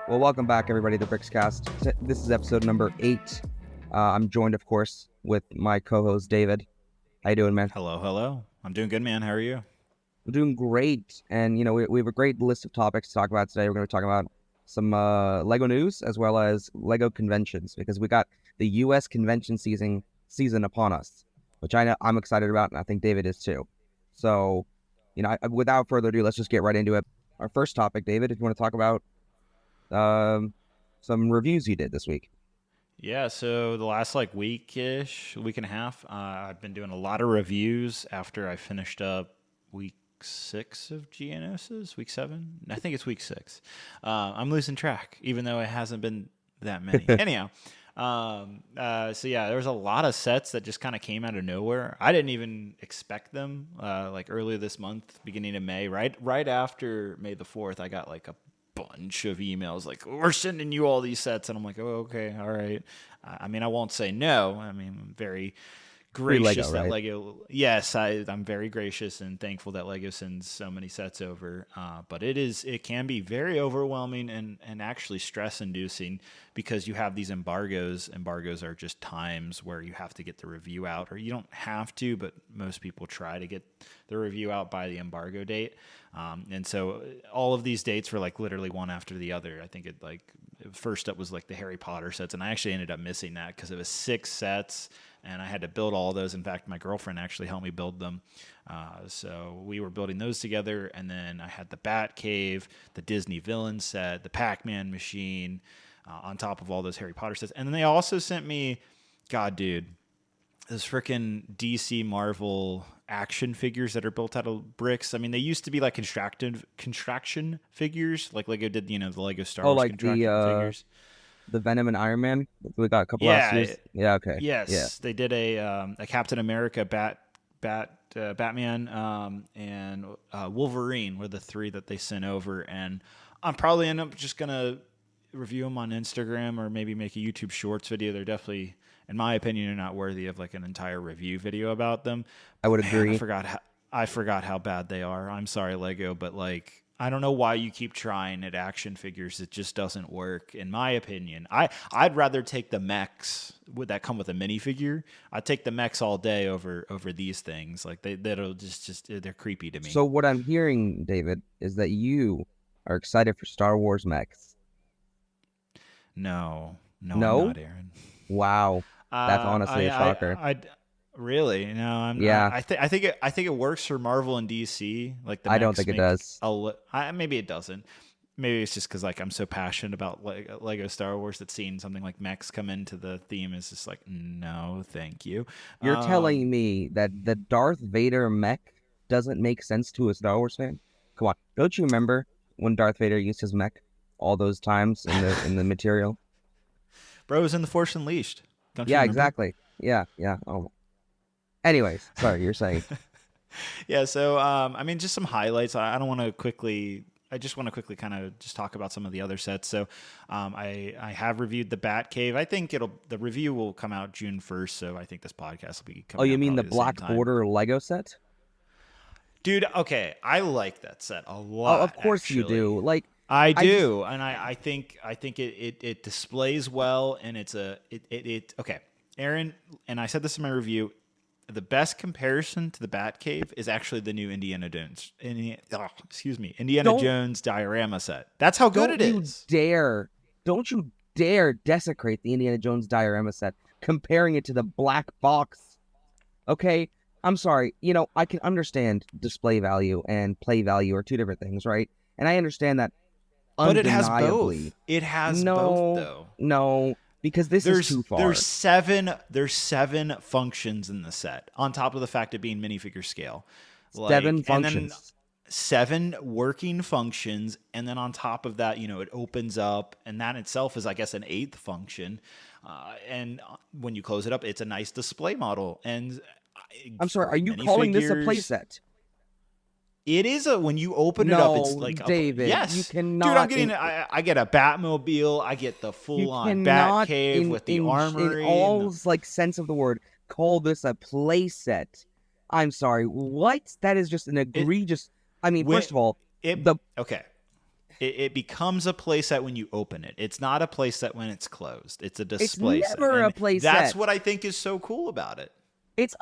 Well, welcome back, everybody, to BrixCast. This is episode number 8. I'm joined, of course, with my co-host, David. How you doing, man? Hello. I'm doing good, man. How are you? I'm doing great. And, we have a great list of topics to talk about today. We're going to talk about some Lego news as well as Lego conventions because we got the U.S. convention season upon us, which I'm excited about, and I think David is too. So, without further ado, let's just get right into it. Our first topic, David, if you want to talk about some reviews you did this week. Yeah, so the last week and a half, I've been doing a lot of reviews after I finished up week 6 of Geonosis, week 7. I think it's week 6. I'm losing track, even though it hasn't been that many. Anyhow, so yeah, there was a lot of sets that just kind of came out of nowhere. I didn't even expect them. Earlier this month, beginning of May, right after May the 4th, I got a bunch of emails like, we're sending you all these sets, and I'm like, oh, okay, all right. I mean, I won't say no. I mean, I'm very gracious Lego, right? Lego. Yes, I'm very gracious and thankful that Lego sends so many sets over. But it can be very overwhelming and actually stress inducing because you have these embargoes. Embargoes are just times where you have to get the review out, or you don't have to, but most people try to get the review out by the embargo date. And so all of these dates were literally one after the other. I think first up was the Harry Potter sets, and I actually ended up missing that because it was 6 sets. And I had to build all those. In fact, my girlfriend actually helped me build them. So we were building those together. And then I had the Batcave, the Disney villain set, the Pac Man machine, on top of all those Harry Potter sets. And then they also sent me, God, dude, those freaking DC Marvel action figures that are built out of bricks. I mean, they used to be contraction figures, like Lego did, the Lego Star Wars contraction figures. The Venom and Iron Man we got a couple last Yeah. years. Yeah, okay. Yes, Yeah. they did a Captain America, Batman, and Wolverine were the 3 that they sent over, and I'm probably end up just gonna review them on Instagram or maybe make a YouTube Shorts video. They're definitely, in my opinion, are not worthy of an entire review video about them. I would agree. I forgot how bad they are. I'm sorry, Lego, but I don't know why you keep trying at action figures. It just doesn't work, in my opinion. I'd rather take the mechs that come with a minifigure. I'd take the mechs all day over these things. That'll just they're creepy to me. So what I'm hearing, David, is that you are excited for Star Wars mechs. No, I'm not, Aaron. Wow, that's honestly a shocker. Really? No, I'm yeah. not. I think it works for Marvel and DC. I don't think it does. Maybe it doesn't. Maybe it's just because I'm so passionate about Lego Star Wars that seeing something like mechs come into the theme is just no, thank you. You're telling me that the Darth Vader mech doesn't make sense to a Star Wars fan? Come on, don't you remember when Darth Vader used his mech all those times in the material? Bro, it was in The Force Unleashed. Don't you remember? Exactly. Yeah. Oh. Anyways, sorry, you're saying. Yeah, so I mean, just some highlights. I just want to quickly kind of just talk about some of the other sets. So I have reviewed the Batcave. I think the review will come out June 1st, so I think this podcast will be coming out. Oh, you mean the the Black Border Lego set? Dude, okay, I like that set a lot. Oh, of course actually. You do. I do, and I think it displays well, and it's okay. Aaron, and I said this in my review. The best comparison to the Batcave is actually the new Indiana Jones Jones diorama set. That's how good it is. Don't you dare desecrate the Indiana Jones diorama set, comparing it to the black box. Okay? I'm sorry. I can understand display value and play value are 2 different things, right? And I understand that undeniably. But it has both, though. No. Because this is too far. There's 7 functions in the set, on top of the fact of being minifigure scale. 7 functions. And then 7 working functions, and then on top of that, it opens up, and that itself is, I guess, an 8th function. And when you close it up, it's a nice display model. And I'm sorry, are you calling this a playset? It is when you open it up, it's David, yes. You cannot. Dude, I'm getting I get a Batmobile. I get the full-on Batcave with the armory. In all sense of the word, call this a playset. I'm sorry. What? That is just an egregious. First of all, okay. it becomes a play set when you open it. It's not a play set when it's closed. It's a It's display set, never a and play that's set. what I think is so cool about it. It's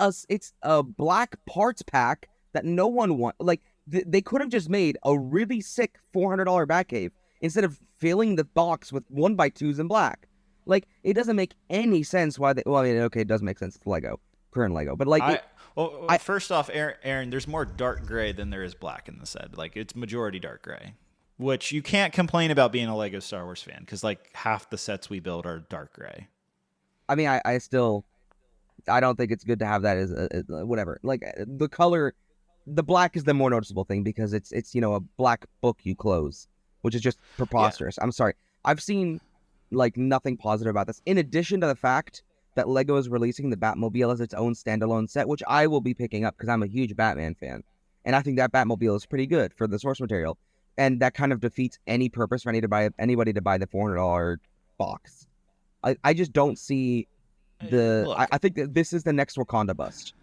a black parts pack that no one want. Like they could have just made a really sick $400 Batcave instead of filling the box with 1x2s in black. Like it doesn't make any sense why they. Well, I mean, okay, it does make sense. It's Lego, current Lego, but like I well, I first off, Aaron, there's more dark gray than there is black in the set. Like it's majority dark gray, which you can't complain about being a Lego Star Wars fan because like half the sets we build are dark gray. I mean, I still I don't think it's good to have that as whatever. Like the color, the black is the more noticeable thing because it's a black book you close, which is just Yeah, preposterous. I'm sorry. I've seen like nothing positive about this. In addition to the fact that Lego is releasing the Batmobile as its own standalone set, which I will be picking up because I'm a huge Batman fan, and I think that Batmobile is pretty good for the source material, and that kind of defeats any purpose for anybody to buy the $400 box. I just don't see look, I think that this is the next Wakanda bust.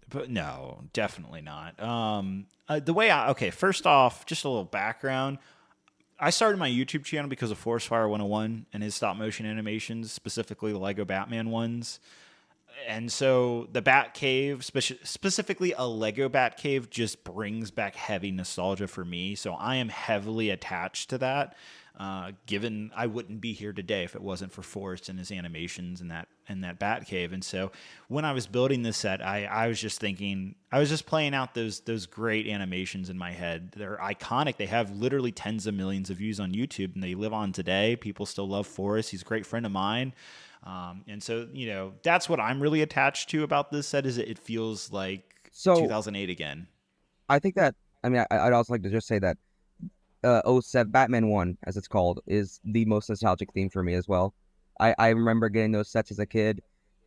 but no, definitely not. The way okay, first off, just a little background. I started my YouTube channel because of Forest Fire 101 and his stop motion animations, specifically the Lego Batman ones. And so the Batcave, specifically a Lego Batcave, just brings back heavy nostalgia for me. So I am heavily attached to that. Given I wouldn't be here today if it wasn't for Forrest and his animations and that Batcave. And so when I was building this set, I was just thinking, I was just playing out those great animations in my head. They're iconic. They have literally tens of millions of views on YouTube, and they live on today. People still love Forrest. He's a great friend of mine. And so, that's what I'm really attached to about this set is it feels like So 2008 again. I think that I'd also like to just say that 07 Batman 1, as it's called, is the most nostalgic theme for me as well. I remember getting those sets as a kid.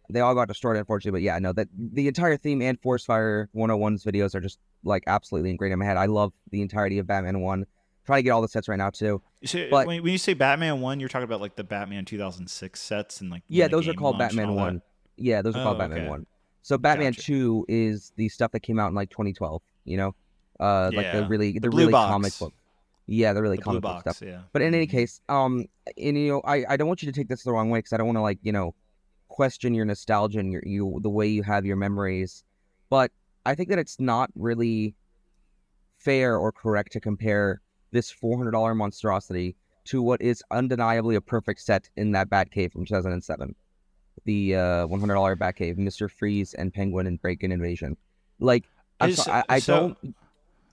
They all got destroyed, unfortunately, but yeah, no, that the entire theme and Force Fire 101's videos are just like absolutely ingrained in my head. I love the entirety of Batman 1. Trying to get all the sets right now too. So But when you say Batman 1, you're talking about like the Batman 2006 sets and like when yeah, the those are game called launched and Batman all that. 1. Yeah, those are Oh, called Batman okay. 1. So Batman Gotcha. 2 is the stuff that came out in like 2012, like Yeah. The the blue really comic box. book. Yeah, the really The blue comic book stuff. box, yeah. But in any Hmm. case, I don't want you to take this the wrong way because I don't want to like, question your nostalgia and the way you have your memories. But I think that it's not really fair or correct to compare this $400 monstrosity to what is undeniably a perfect set in that Batcave from 2007. The $100 Batcave, Mr. Freeze and Penguin and Break-In Invasion. Like, I'm Is sorry, I so don't.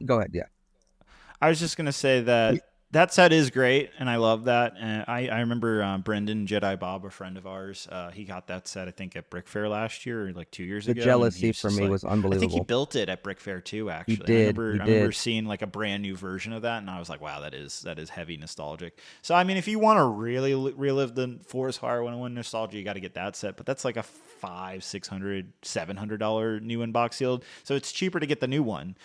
Go ahead, yeah. I was just gonna say that set is great, and I love that. And I remember Brendan Jedi Bob, a friend of ours. He got that set I think at Brick Fair last year, or like 2 years The ago, and he jealousy was for just me like, was I think he unbelievable. built it at Brick Fair too, He actually. And did, he I remember did. seeing like a brand new version of that, and I was like, wow, that is heavy nostalgic. So I mean, if you want to really relive the Forest Fire 101 nostalgia, you got to get that set. But that's like a five, $600, $700 new in-box sealed, so it's cheaper to get the new one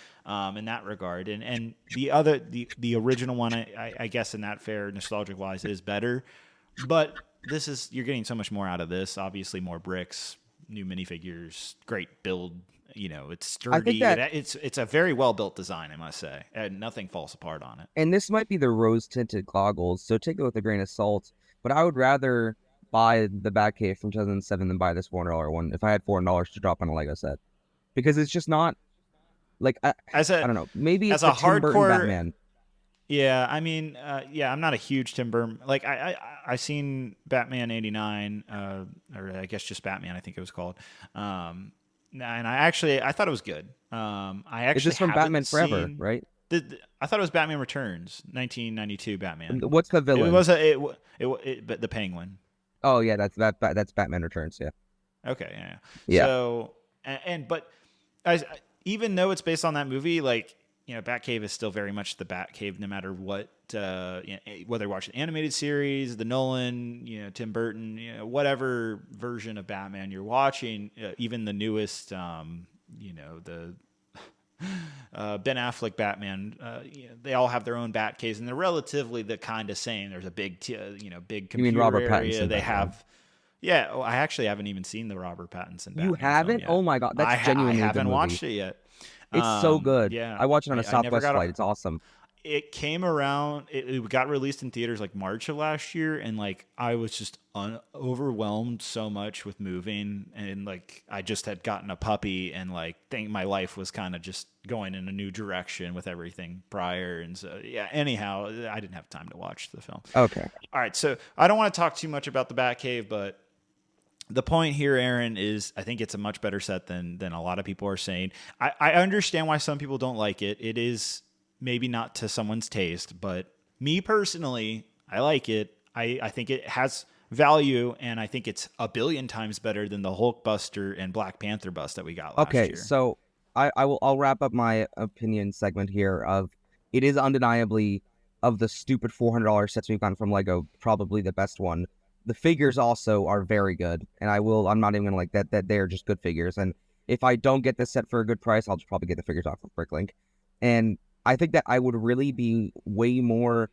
in that regard. And the original one, I guess in that fair nostalgic wise is better, but you're getting so much more out of this. Obviously, more bricks, new minifigures, great build. It's I think sturdy. that, It's a very well built design, I must say, and nothing falls apart on it. and this might be the rose tinted goggles, so take it with a grain of salt. But I would rather buy the Batcave from 2007 than buy this $400 one if I had $400 to drop on a Lego set because it's just not like As I a don't know. Maybe as it's a the Tim Burton hardcore, Batman. yeah, I mean, yeah, I'm not a huge Tim Burton. Like I seen Batman '89, or I guess just Batman, I think it was called. And I thought it was good. I Is actually this from haven't Batman Forever, seen. right? I thought it was Batman Returns, 1992 Batman. What's the It villain? was but the Penguin. Oh yeah, that's Batman Returns. Yeah, Okay, yeah. yeah. So but I, even though it's based on that movie, like Batcave is still very much the Batcave, no matter what. Whether you watch the animated series, the Nolan, Tim Burton, whatever version of Batman you're watching, even the newest, the Ben Affleck Batman, they all have their own Batcaves, and they're relatively the kind of same. There's a big, big You mean computer Robert area. Pattinson They Batman? have. Yeah, I actually haven't even seen the Robert Pattinson You Batman film haven't? yet. Oh my god, that's I genuinely a good haven't movie. watched it yet. It's so good. Yeah, I watched it on a I never Southwest got. flight. It's awesome. it came around. It got released in theaters like March of last year, and like I was just overwhelmed so much with moving, and like I just had gotten a puppy, and like think my life was kind of just going in a new direction with everything prior, and so yeah. Anyhow, I didn't have time to watch the film. Okay. All right, so I don't want to talk too much about the Batcave, but the point here, Aaron, is I think it's a much better set than a lot of people are saying. I understand why some people don't like it. It is maybe not to someone's taste, but me personally, I like it. I think it has value, and I think it's a billion times better than the Hulkbuster and Black Panther bust that we got last Okay, year. so I'll wrap up my opinion segment here of it is undeniably of the stupid $400 sets we've gotten from Lego, probably the best one. The figures also are very good, and I'm not even gonna like that they are just good figures. And if I don't get this set for a good price, I'll just probably get the figures off of Bricklink. And I think that I would really be way more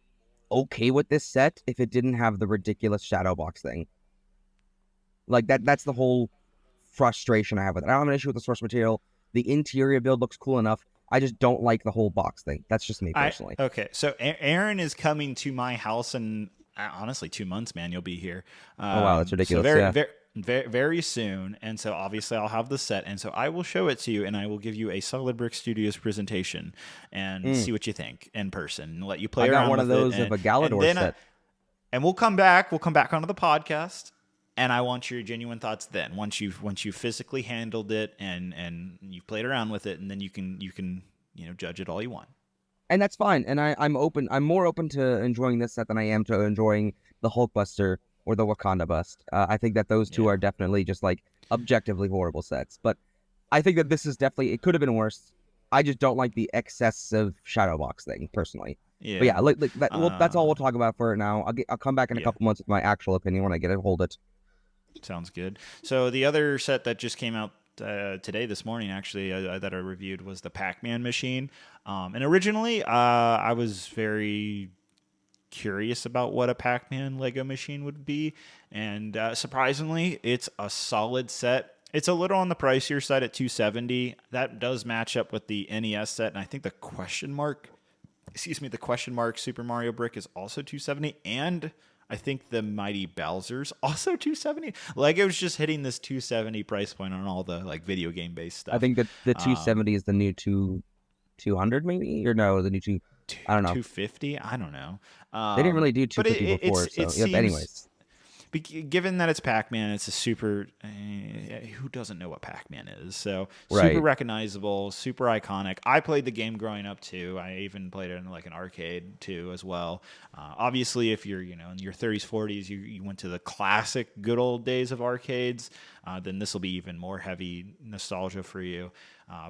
okay with this set if it didn't have the ridiculous shadow box thing. Like that's the whole frustration I have with it. I don't have an issue with the source material. The interior build looks cool enough. I just don't like the whole box thing. That's just me personally. Okay, so Aaron is coming to my house in honestly 2 months, man. You'll be here. Oh wow, that's ridiculous. So yeah. very soon, and so obviously I'll have the set, and so I will show it to you, and I will give you a Solid Brick Studios presentation and see what you think in person, and let you play around. I got one of those of a Galador set. And we'll come back onto the podcast, and I want your genuine thoughts then. Once you've physically handled it and you've played around with it, and then you can judge it all you want. And that's fine. And I'm open. I'm more open to enjoying this set than I am to enjoying the Hulkbuster or the Wakanda bust. I think that those two are definitely just like objectively horrible sets. But I think that this is definitely, it could have been worse. I just don't like the excessive shadow box thing personally. Yeah. But yeah, like that, that's all we'll talk about for now. I'll come back in a couple months with my actual opinion when I get it. Hold it. Sounds good. So the other set that just came out this morning, actually, that I reviewed was the Pac Man machine. And originally, I was very curious about what a Pac Man Lego machine would be. And surprisingly, it's a solid set. It's a little on the pricier side at $270. That does match up with the NES set. And I think the question mark Super Mario Brick is also $270. And I think the Mighty Bowser's also $270. Lego's just hitting this $270 price point on all the like video game based stuff. I think that the $270 is the new $200 maybe, or no, the new I don't know. $250. I don't know. They didn't really do $250 before, so seems, anyways. Given that it's Pac Man, it's a super. Who doesn't know what Pac Man is? So right. Super recognizable, super iconic. I played the game growing up too. I even played it in like an arcade too as well. Obviously, if you're in your 30s, 40s, you went to the classic good old days of arcades. Then this will be even more heavy nostalgia for you.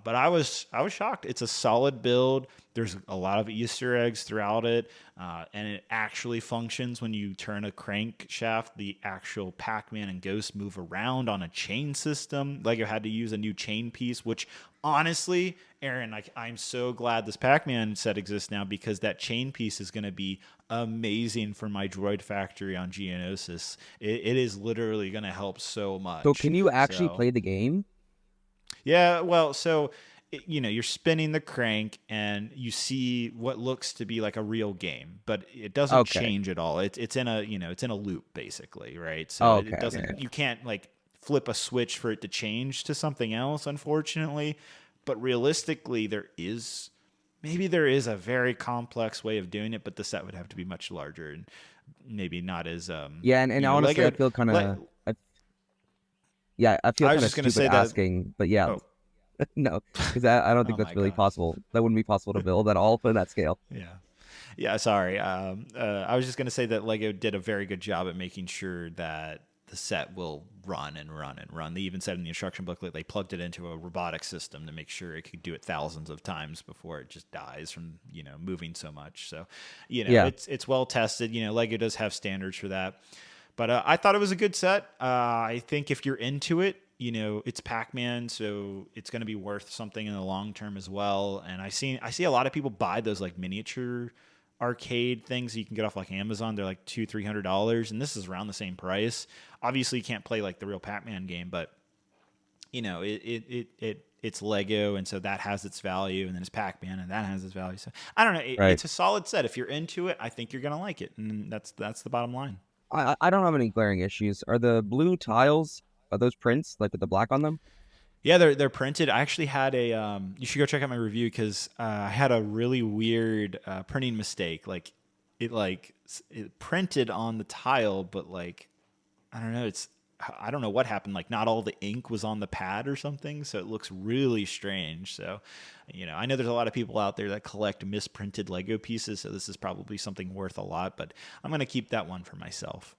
But I was shocked. It's a solid build. There's a lot of Easter eggs throughout it, and it actually functions when you turn a crankshaft. The actual Pac-Man and Ghost move around on a chain system. Lego had to use a new chain piece, which honestly, Aaron, I'm so glad this Pac-Man set exists now, because that chain piece is going to be amazing for my Droid Factory on Geonosis. It is literally going to help so much. So can you actually play the game? Yeah, well, so you're spinning the crank and you see what looks to be like a real game, but it doesn't change at all. It's in a it's in a loop basically, right? So it doesn't. You can't like flip a switch for it to change to something else, unfortunately. But realistically, there is a very complex way of doing it, but the set would have to be much larger and maybe not as and honestly, Lego, I feel kind of. I feel kind of stupid asking, but yeah. Oh. No, because I don't think that's really possible. That wouldn't be possible to build at all on that scale. Yeah. Sorry. I was just going to say that Lego did a very good job at making sure that the set will run and run and run. They even said in the instruction booklet they plugged it into a robotic system to make sure it could do it thousands of times before it just dies from moving so much. So it's well tested. Lego does have standards for that. But I thought it was a good set. I think if you're into it, it's Pac-Man, so it's going to be worth something in the long term as well. And I see a lot of people buy those like miniature arcade things that you can get off like Amazon. They're like $200-$300, and this is around the same price. Obviously, you can't play like the real Pac-Man game, but it it's Lego, and so that has its value, and then it's Pac Man, and that has its value. So I don't know. Right. It's a solid set. If you're into it, I think you're gonna like it, and that's the bottom line. I don't have any glaring issues. Are the blue tiles, are those prints like with the black on them? Yeah, they're printed. I actually had a. You should go check out my review because I had a really weird printing mistake. It printed on the tile, but like I don't know. I don't know what happened. Like not all the ink was on the pad or something, so it looks really strange. So, I know there's a lot of people out there that collect misprinted Lego pieces, so this is probably something worth a lot. But I'm gonna keep that one for myself.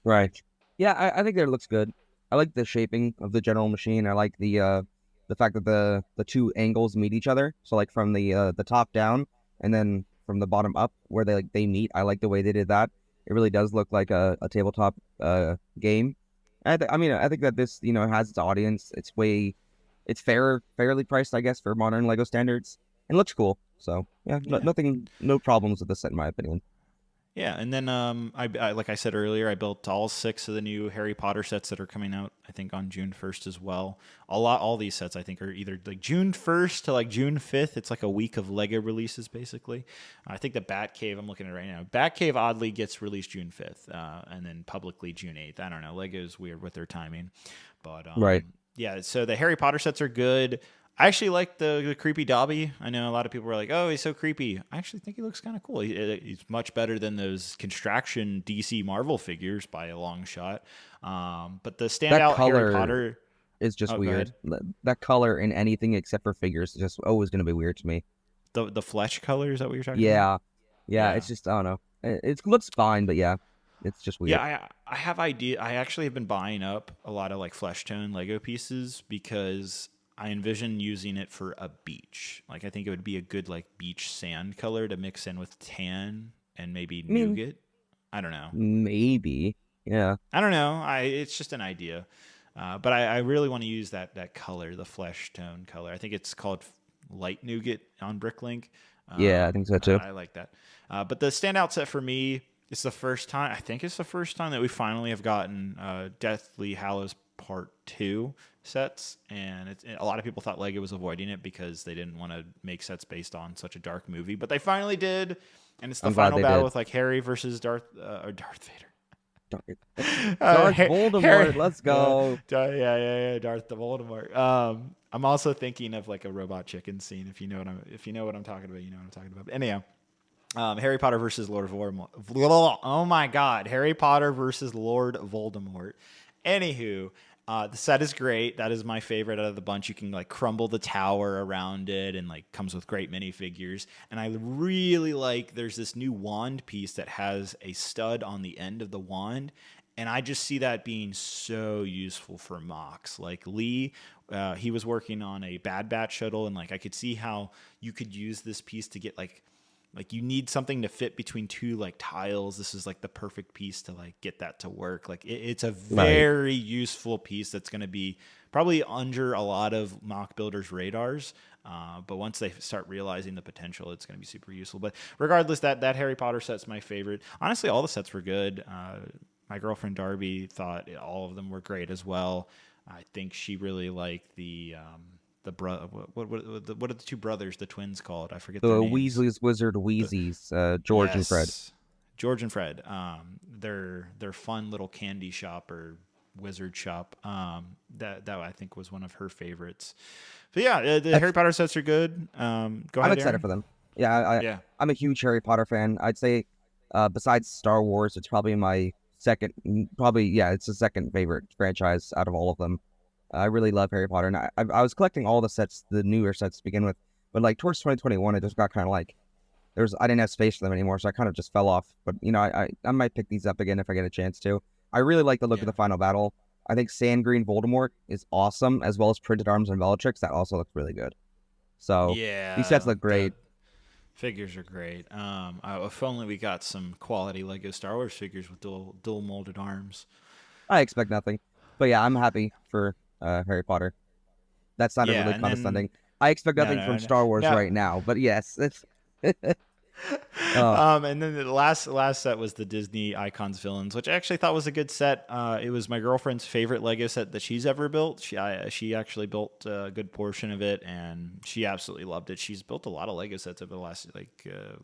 Right. Yeah, I think that looks good. I like the shaping of the general machine. I like the fact that the two angles meet each other. So like from the top down and then from the bottom up where they meet. I like the way they did that. It really does look like a tabletop game. I think that this has its audience. It's fairly priced, I guess, for modern Lego standards, and looks cool. So yeah, Yeah. no problems with this set in my opinion. Yeah, and then I like I said earlier, I built all 6 of the new Harry Potter sets that are coming out. I think on June 1st as well. All these sets I think are either like June 1st to like June 5th. It's like a week of Lego releases basically. I think the Batcave I'm looking at right now. Batcave oddly gets released June 5th, and then publicly June 8th. I don't know. Lego's weird with their timing, but Right. yeah. So the Harry Potter sets are good. I actually like the creepy Dobby. I know a lot of people were like, "Oh, he's so creepy." I actually think he looks kind of cool. He's much better than those construction DC Marvel figures by a long shot. But the That standout Harry color Potter. is just Oh, go weird. ahead. That color in anything except for figures is just always going to be weird to me. The flesh color, is that what you're talking about? Yeah, yeah. Yeah. It's just I don't know. It looks fine, but yeah, it's just Yeah, weird. I have idea. I actually have been buying up a lot of like flesh tone Lego pieces because I envision using it for a beach. Like I think it would be a good like beach sand color to mix in with tan and maybe I mean, nougat. I don't know. maybe. Yeah. I don't know. It's just an idea, but I really want to use that color, the flesh tone color. I think it's called light nougat on Bricklink. Yeah, I think so too. I like that. But the standout set for me, it's the first time. I think it's the first time that we finally have gotten Deathly Hallows Part 2 sets, and a lot of people thought Lego was avoiding it because they didn't want to make sets based on such a dark movie, but they finally did, and it's the I'm glad final they battle did. with like Harry versus Darth Vader. Dark, Dark Voldemort, Harry, let's go. yeah, Darth the Voldemort. I'm also thinking of like a robot chicken scene. If you know what I'm talking about, you know what I'm talking about. But anyhow, Harry Potter versus Lord Voldemort. Oh my God, Harry Potter versus Lord Voldemort. Anywho, the set is great. That is my favorite out of the bunch. You can like crumble the tower around it, and like comes with great minifigures. And I really like. There's this new wand piece that has a stud on the end of the wand, and I just see that being so useful for mocks. Like Lee, he was working on a Bad Batch shuttle, and like I could see how you could use this piece to get like you need something to fit between two like tiles. This is like the perfect piece to like get that to work. Like it's a Right. very useful piece that's going to be probably under a lot of mock builders radars. But once they start realizing the potential, it's going to be super useful. But regardless, that Harry Potter set's my favorite. Honestly, all the sets were good. My girlfriend Darby thought all of them were great as well. I think she really liked the what are the two brothers, the twins called? I forget The their names. Weasley's Wizard The Wheezies, George and Fred. Yes, George and Fred. Their fun little candy shop or wizard shop. That I think was one of her favorites. But yeah, the That's, Harry Potter sets are good. Go I'm ahead, excited Aaron. for them. Yeah, Yeah. I'm a huge Harry Potter fan. I'd say, besides Star Wars, it's probably my second. Probably yeah, it's the second favorite franchise out of all of them. I really love Harry Potter, and I was collecting all the sets, the newer sets to begin with, but like towards 2021, it just got kind of like I didn't have space for them anymore, so I kind of just fell off. But I might pick these up again if I get a chance to. I really like the look of Yeah. the final battle. I think Sand Green Voldemort is awesome, as well as Printed Arms and Bellatrix. That also looks really good. So these sets Yeah, look the great. figures are great. If only we got some quality Lego Star Wars figures with dual molded arms. I expect nothing, but yeah, I'm happy for Harry Potter. That sounded Yeah, really and then condescending. I expect no, nothing no, from no, Star Wars no. right now, but yes, it's Oh, And then the last set was the Disney Icons Villains, which I actually thought was a good set. It was my girlfriend's favorite Lego set that she's ever built. She actually built a good portion of it, and she absolutely loved it. She's built a lot of Lego sets over the last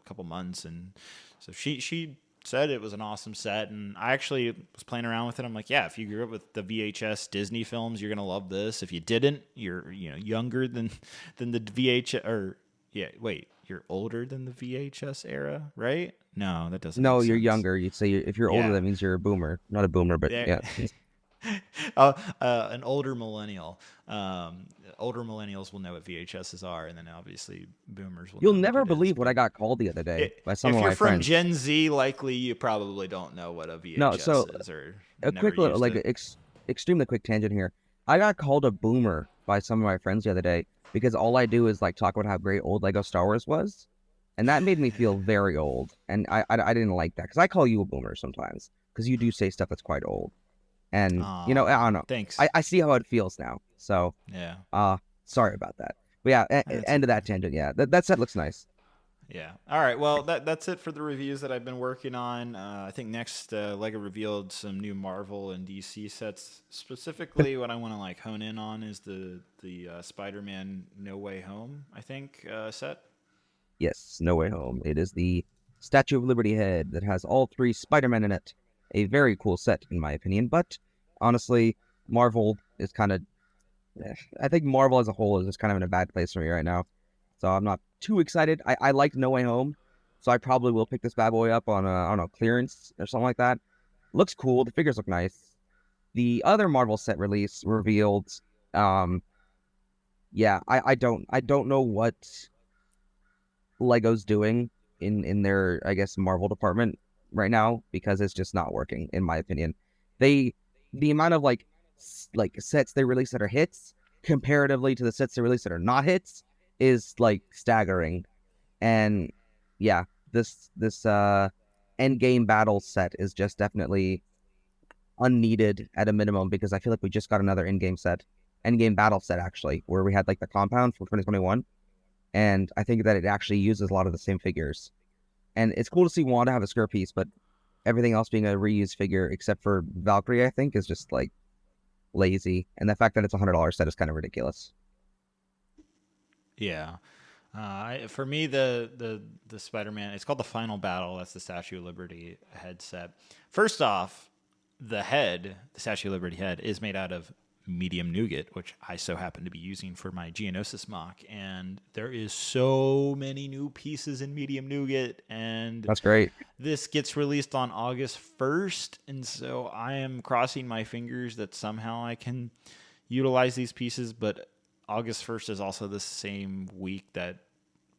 couple months, and so she said it was an awesome set. And I actually was playing around with it. I'm like, yeah, if you grew up with the VHS Disney films, you're gonna love this. If you didn't, you're younger than the VHS or yeah, wait, you're older than the VHS era, right? No, that doesn't no, make you're sense. younger. You'd say if you're older, Yeah. that means you're a boomer. Not a boomer, but There, yeah. an older millennial. Older millennials will know what VHSs are, and then obviously boomers will You'll know what never it is. believe what But I got called the other day by some if of you're my from friends. Gen Z, likely you probably don't know what a No, so VHS is or a never quick little, used like, it. extremely quick tangent here. I got called a boomer by some of my friends the other day because all I do is like talk about how great old Lego Star Wars was, and that made me feel very old. And I didn't like that because I call you a boomer sometimes because you do say stuff that's quite old. And I Aw, don't know. thanks. I see how it feels now. So Yeah, sorry about that. But yeah, that's end of okay. that tangent. Yeah, that set looks nice. Yeah. All right. Well, that's it for the reviews that I've been working on. I think next Lego revealed some new Marvel and DC sets. Specifically, what I want to like hone in on is the Spider-Man No Way Home. I think set. Yes, No Way Home. It is the Statue of Liberty head that has all three Spider-Men in it. A very cool set, in my opinion. But honestly, Marvel is kind of. I think Marvel as a whole is just kind of in a bad place for me right now. So I'm not too excited. I liked No Way Home, so I probably will pick this bad boy up on I don't know, clearance or something like that. Looks cool. The figures look nice. The other Marvel set release revealed. Um, yeah, I don't know what Lego's doing in their, I guess, Marvel department right now because it's just not working in my opinion. They the amount of like sets they release that are hits comparatively to the sets they release that are not hits is like staggering. And yeah, this end game battle set is just definitely unneeded at a minimum because I feel like we just got another end game battle set actually, where we had like the compound from 2021, and I think that it actually uses a lot of the same figures. And it's cool to see Wanda have a skirt piece, but everything else being a reused figure except for Valkyrie, I think, is just like lazy. And the fact that it's $100 set is kind of ridiculous. Yeah. For me, the Spider-Man, it's called the Final Battle. That's the Statue of Liberty headset. First off, the Statue of Liberty head, is made out of medium nougat, which I so happen to be using for my Geonosis mock. And there is so many new pieces in medium nougat, and That's great. this gets released on August 1st, and so I am crossing my fingers that somehow I can utilize these pieces. But August 1st is also the same week that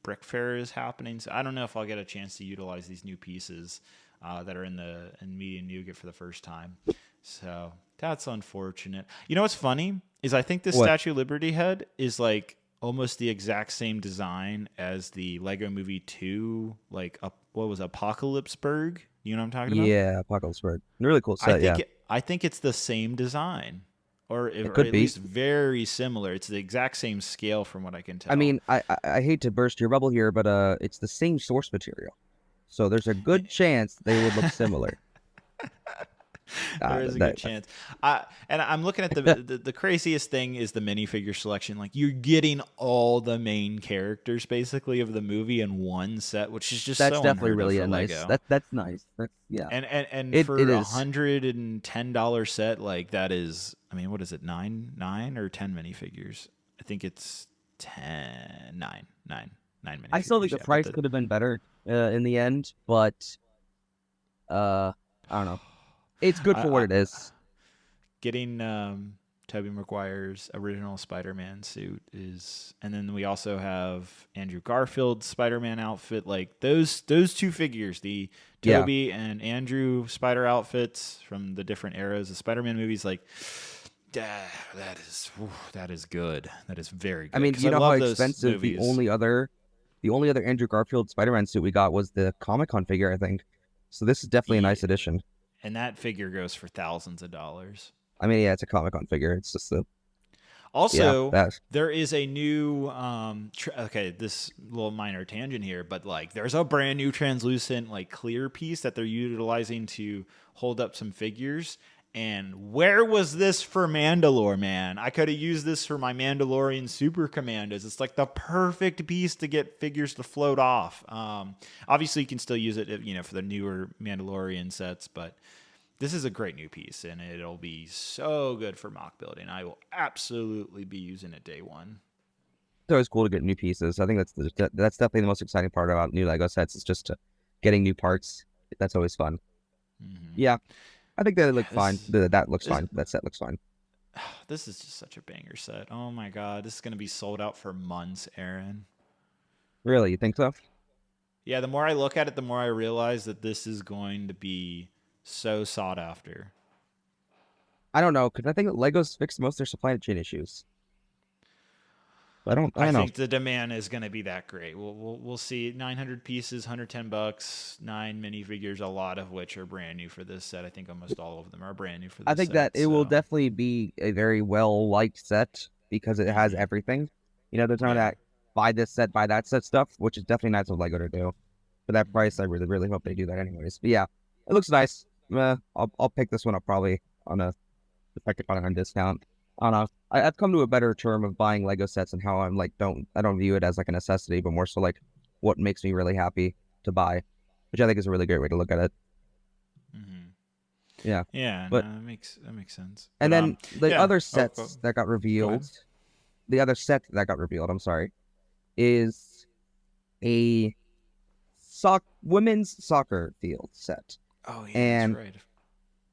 Brick Fair is happening, so I don't know if I'll get a chance to utilize these new pieces that are in medium nougat for the first time. So that's unfortunate. You know what's funny is I think this What? Statue of Liberty head is like almost the exact same design as the Lego Movie 2, like what was Apocalypseburg? You know what I'm talking about? Yeah, Apocalypse Bird. Really cool set. Yeah, I think it's the same design, it or could at be. least very similar. It's the exact same scale from what I can I tell. mean, I hate to burst your bubble here, but it's the same source material, so there's a good chance they would look similar. There is a good That chance. And I'm looking at the craziest thing is the minifigure selection. Like you're getting all the main characters basically of the movie in one set, which is just that's so definitely unheard of really for a nice. Lego. That's nice. That's yeah. And It for is. $110 set, like that is, I mean, what is it, nine or 10 minifigures? I think it's 10, nine I still minifigures. think the Yeah, but price could have been better in the end, but I don't know. It's good for what I, it is. getting Tobey Maguire's original Spider-Man suit is, and then we also have Andrew Garfield's Spider-Man outfit. Like those two figures, the Yeah. Tobey and Andrew Spider outfits from the different eras of Spider-Man movies. Like that is good. That is very I good mean, because you I know how love those expensive movies. the only other Andrew Garfield Spider-Man suit we got was the Comic Con figure, I think. So this is definitely a Yeah, nice addition. and that figure goes for thousands of dollars. I mean, yeah, it's a Comic Con figure. It's just a Yeah, Also, that's there is a new okay, this little minor tangent here, but like there's a brand new translucent like clear piece that they're utilizing to hold up some figures. And where was this for Mandalore, man? I could have used this for my Mandalorian Super Commandos. It's like the perfect piece to get figures to float off. Obviously, you can still use it, for the newer Mandalorian sets, but this is a great new piece, and it'll be so good for mock building. I will absolutely be using it day one. it's always cool to get new pieces. I think that's definitely the most exciting part about new Lego sets is just getting new parts. That's always fun. Mm-hmm. Yeah, I think that Yeah, look fine. That looks this fine. That set looks fine. this is just such a banger set. Oh my god, this is gonna be sold out for months, Aaron. Really, you think so? Yeah, the more I look at it, the more I realize that this is going to be so sought after. I don't know because I think Legos fixed most of their supply chain issues. I I don't know. think the demand is going to be that great. We'll see. 900 pieces, $110, 9 minifigures, a lot of which are brand new for this set. I think almost all of them are brand new for I this think that set. it will So, definitely be a very well liked set because it has mm-hmm. everything. There's none of Yeah. that buy that set stuff, which is definitely nice of Lego to do. For that price, I really, really hope they do that anyways. But yeah, it looks nice. I'll pick this one up probably on a effective on discount. I don't know. I've come to a better term of buying Lego sets and how I'm like I don't view it as like a necessity, but more so like what makes me really happy to buy, which I think is a really great way to look at it. Mm-hmm. Yeah, Yeah, no, but that makes sense. and But then the yeah. other Oh, sets that got go revealed, ahead. the other set that got revealed, I'm sorry, is a women's soccer field set. Oh yeah, that's And right.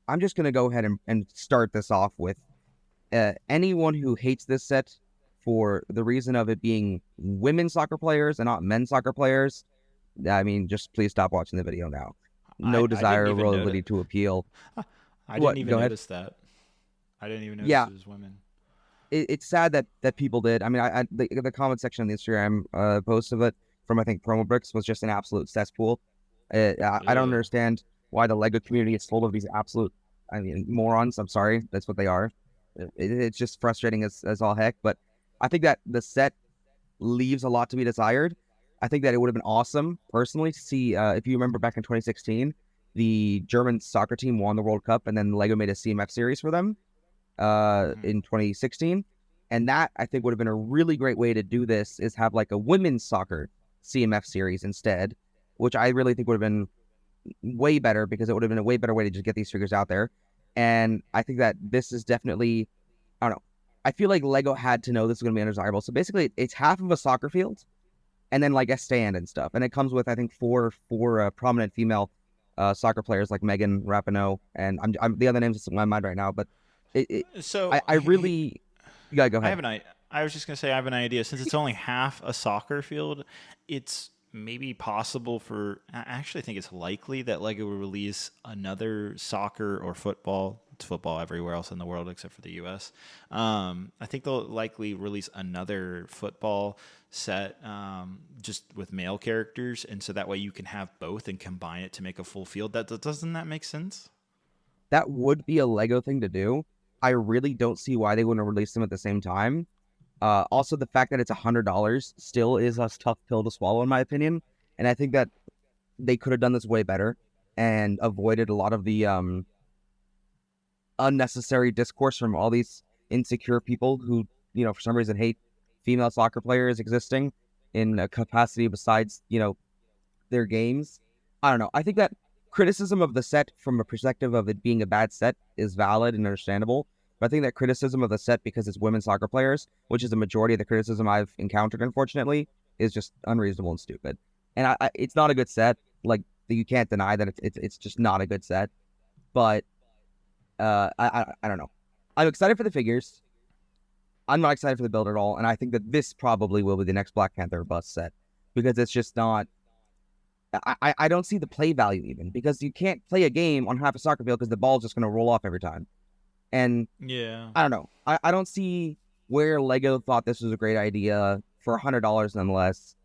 I'm just gonna go ahead and start this off with anyone who hates this set for the reason of it being women soccer players and not men soccer players. I mean, just please stop watching the video now. No I didn't desire or even notice. ability to appeal. I didn't What? even Go ahead. notice that. I didn't even notice Yeah, it was women. it's sad that people did. I mean, the comment section on the Instagram post of it from I think Promo Bricks was just an absolute cesspool. I don't Ew. understand why the Lego community is full of these absolute, I mean, morons. I'm sorry, that's what they are. It's just frustrating as all heck. But I think that the set leaves a lot to be desired. I think that it would have been awesome, personally, to see if you remember back in 2016, the German soccer team won the World Cup, and then Lego made a CMF series for them Mm-hmm. in 2016. And that I think would have been a really great way to do this is have like a women's soccer CMF series instead, which I really think would have been way better because it would have been a way better way to just get these figures out there. And I think that this is definitely, I don't know. I feel like Lego had to know this was going to be undesirable. So basically, it's half of a soccer field and then like a stand and stuff. And it comes with, I think, four prominent female soccer players like Megan Rapinoe. And I'm the other names in my mind right now. But it So I really, you gotta go I ahead. have an I was just gonna say I have an idea. Since it's only half a soccer field, it's maybe possible for. I actually think it's likely that Lego will release another soccer or football. It's football everywhere else in the world except for the U.S. I think they'll likely release another football set just with male characters, and so that way you can have both and combine it to make a full field. Doesn't that make sense? That would be a Lego thing to do. I really don't see why they wouldn't release them at the same time. Also, the fact that it's $100 still is a tough pill to swallow, in my opinion. And I think that they could have done this way better and avoided a lot of the unnecessary discourse from all these insecure people who, for some reason hate female soccer players existing in a capacity besides, their games. I don't know. I think that criticism of the set from a perspective of it being a bad set is valid and understandable. But I think that criticism of the set because it's women soccer players, which is a majority of the criticism I've encountered, unfortunately, is just unreasonable and stupid. And it's not a good set. Like you can't deny that it's just not a good set. But I don't know. I'm excited for the figures. I'm not excited for the build at all, and I think that this probably will be the next Black Panther bust set because it's just not. I don't see the play value even because you can't play a game on half a soccer field because the ball's just going to roll off every time. And Yeah. I don't know. I don't see where Lego thought this was a great idea for $100 nonetheless.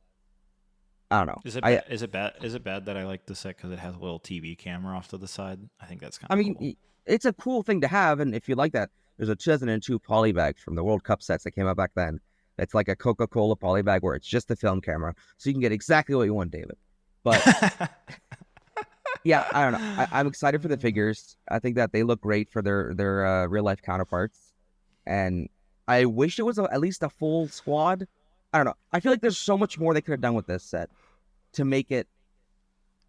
I don't know. Is it bad? Is it bad? Is it bad that I like the set because it has a little TV camera off to the side? I think that's kind I of mean, cool. it's a cool thing to have, and if you like that, There's a 2002 poly bag from the World Cup sets that came out back then. It's like a Coca-Cola poly bag where it's just the film camera, so you can get exactly what you want, David. But yeah, I don't know. I'm excited for the figures. I think that they look great for their real life counterparts, and I wish it was at least a full squad. I don't know. I feel like there's so much more they could have done with this set to make it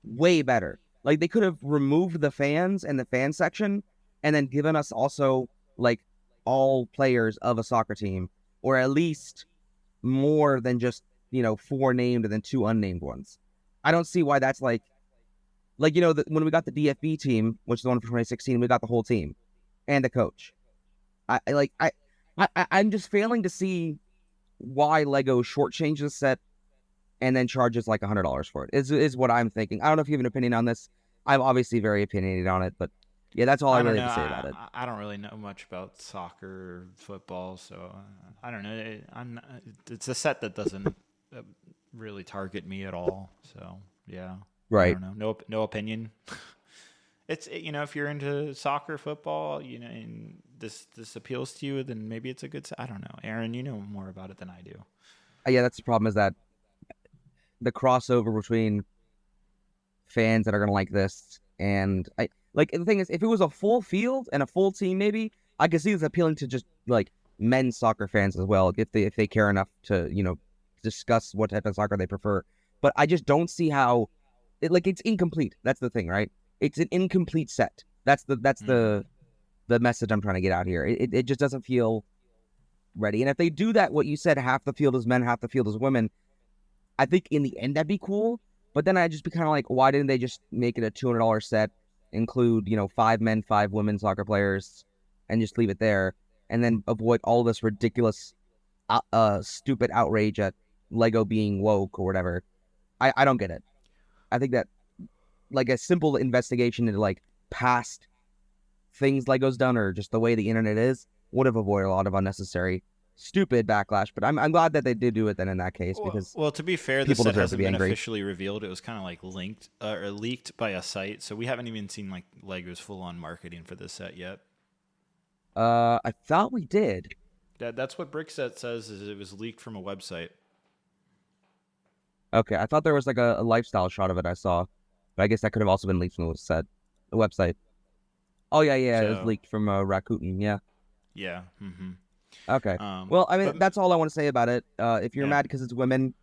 way better. Like they could have removed the fans and the fan section, and then given us also like all players of a soccer team, or at least more than just 4 named and then 2 unnamed ones. I don't see why that's like when we got the DFB team, which is the one from 2016, we got the whole team and the coach. I'm just failing to see why Lego shortchanges the set and then charges like $100 for it. Is what I'm thinking. I don't know if you have an opinion on this. I'm obviously very opinionated on it, but yeah, that's all I really have to say about it. I don't really know much about soccer or football, so I don't know. It's a set that doesn't really target me at all. So yeah, right. I don't know. No opinion. It's if you're into soccer, football, and this appeals to you, then maybe it's a good set. I don't know, Aaron. You know more about it than I do. Yeah, that's the problem. Is that the crossover between fans that are gonna like this and the thing is, if it was a full field and a full team, maybe I could see this appealing to just like men's soccer fans as well, if they care enough to discuss what type of soccer they prefer. But I just don't see how it's incomplete. That's the thing, right? It's an incomplete set. That's the message I'm trying to get out here. It just doesn't feel ready. And if they do that, what you said, half the field is men, half the field is women, I think in the end that'd be cool. But then I'd just be kind of like, why didn't they just make it a $200 set, include 5 men, 5 women soccer players, and just leave it there, and then avoid all this ridiculous, stupid outrage at Lego being woke or whatever. I don't get it. I think that like a simple investigation into like past things Lego's done or just the way the internet is would have avoided a lot of unnecessary stupid backlash. But I'm glad that they did do it then in that case, because well, to be fair, the set hasn't been officially revealed. It was kind of like linked or leaked by a site, so we haven't even seen like Lego's full on marketing for this set yet. I thought we did. That's what BrixCast says, is it was leaked from a website. Okay, I thought there was like a lifestyle shot of it I saw, but I guess that could have also been leaked from the website. Oh yeah, so, it was leaked from Rakuten. Yeah. Yeah. Mm-hmm. Okay. Well, I mean, that's all I want to say about it. If you're mad because it's women,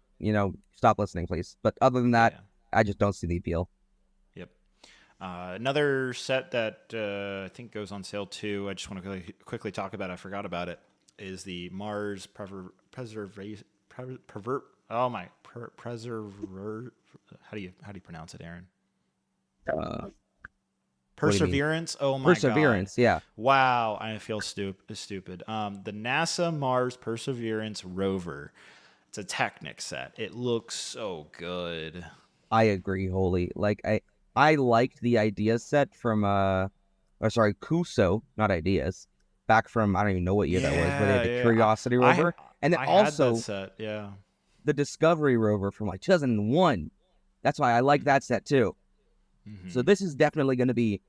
stop listening, please. But other than that, I just don't see the appeal. Yep. Another set that I think goes on sale too, I just want to quickly talk about, I forgot about it, is the Mars Preserver. How do you pronounce it, Aaron? Perseverance. Oh my Perseverance, God. Yeah. Wow, I feel stupid. The NASA Mars Perseverance rover. It's a Technic set. It looks so good. I agree wholly. Like I liked the ideas set from Kuso, not ideas. Back from I don't even know what year that was, where they had the Curiosity rover. And then also had that set, the Discovery rover from like 2001. That's why I like that set too. Mm-hmm. So this is definitely going to be,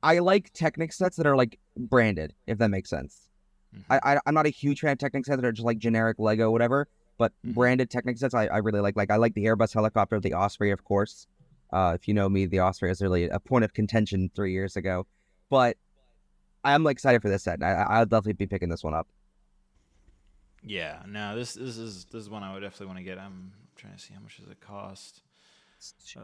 I like Technic sets that are like branded, if that makes sense. Mm-hmm. I'm not a huge fan of Technic sets that are just like generic Lego, whatever, but branded Technic sets I really like. Like I like the Airbus helicopter, the Osprey, of course. If you know me, the Osprey is really a point of contention 3 years ago. But I'm excited for this set. I'll definitely be picking this one up. Yeah, no, this is one I would definitely want to get. I'm trying to see how much does it cost.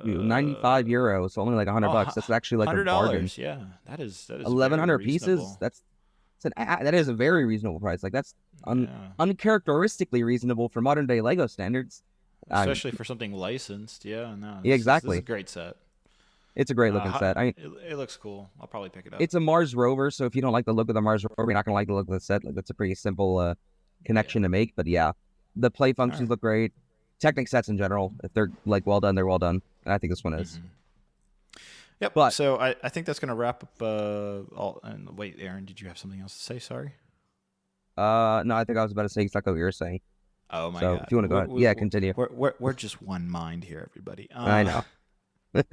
95 euros, so only like $100. That's actually like $100, a bargain. Yeah, that is 1,100 pieces. That is a very reasonable price. Like that's uncharacteristically reasonable for modern day Lego standards, especially for something licensed. Yeah, no, exactly. This is a great set. It's a great looking set. It looks cool. I'll probably pick it up. It's a Mars rover, so if you don't like the look of the Mars rover, you're not gonna like the look of the set. Like that's a pretty simple connection to make. But yeah, the play functions look great. Technic sets in general, if they're like well done, they're well done. And I think this one is. Mm-hmm. Yep. But so I think that's gonna wrap up all. And wait, Aaron, did you have something else to say? Sorry. No, I think I was about to say exactly what you were saying. Oh my God! If you want to go ahead, continue. We're just one mind here, everybody. I know. We're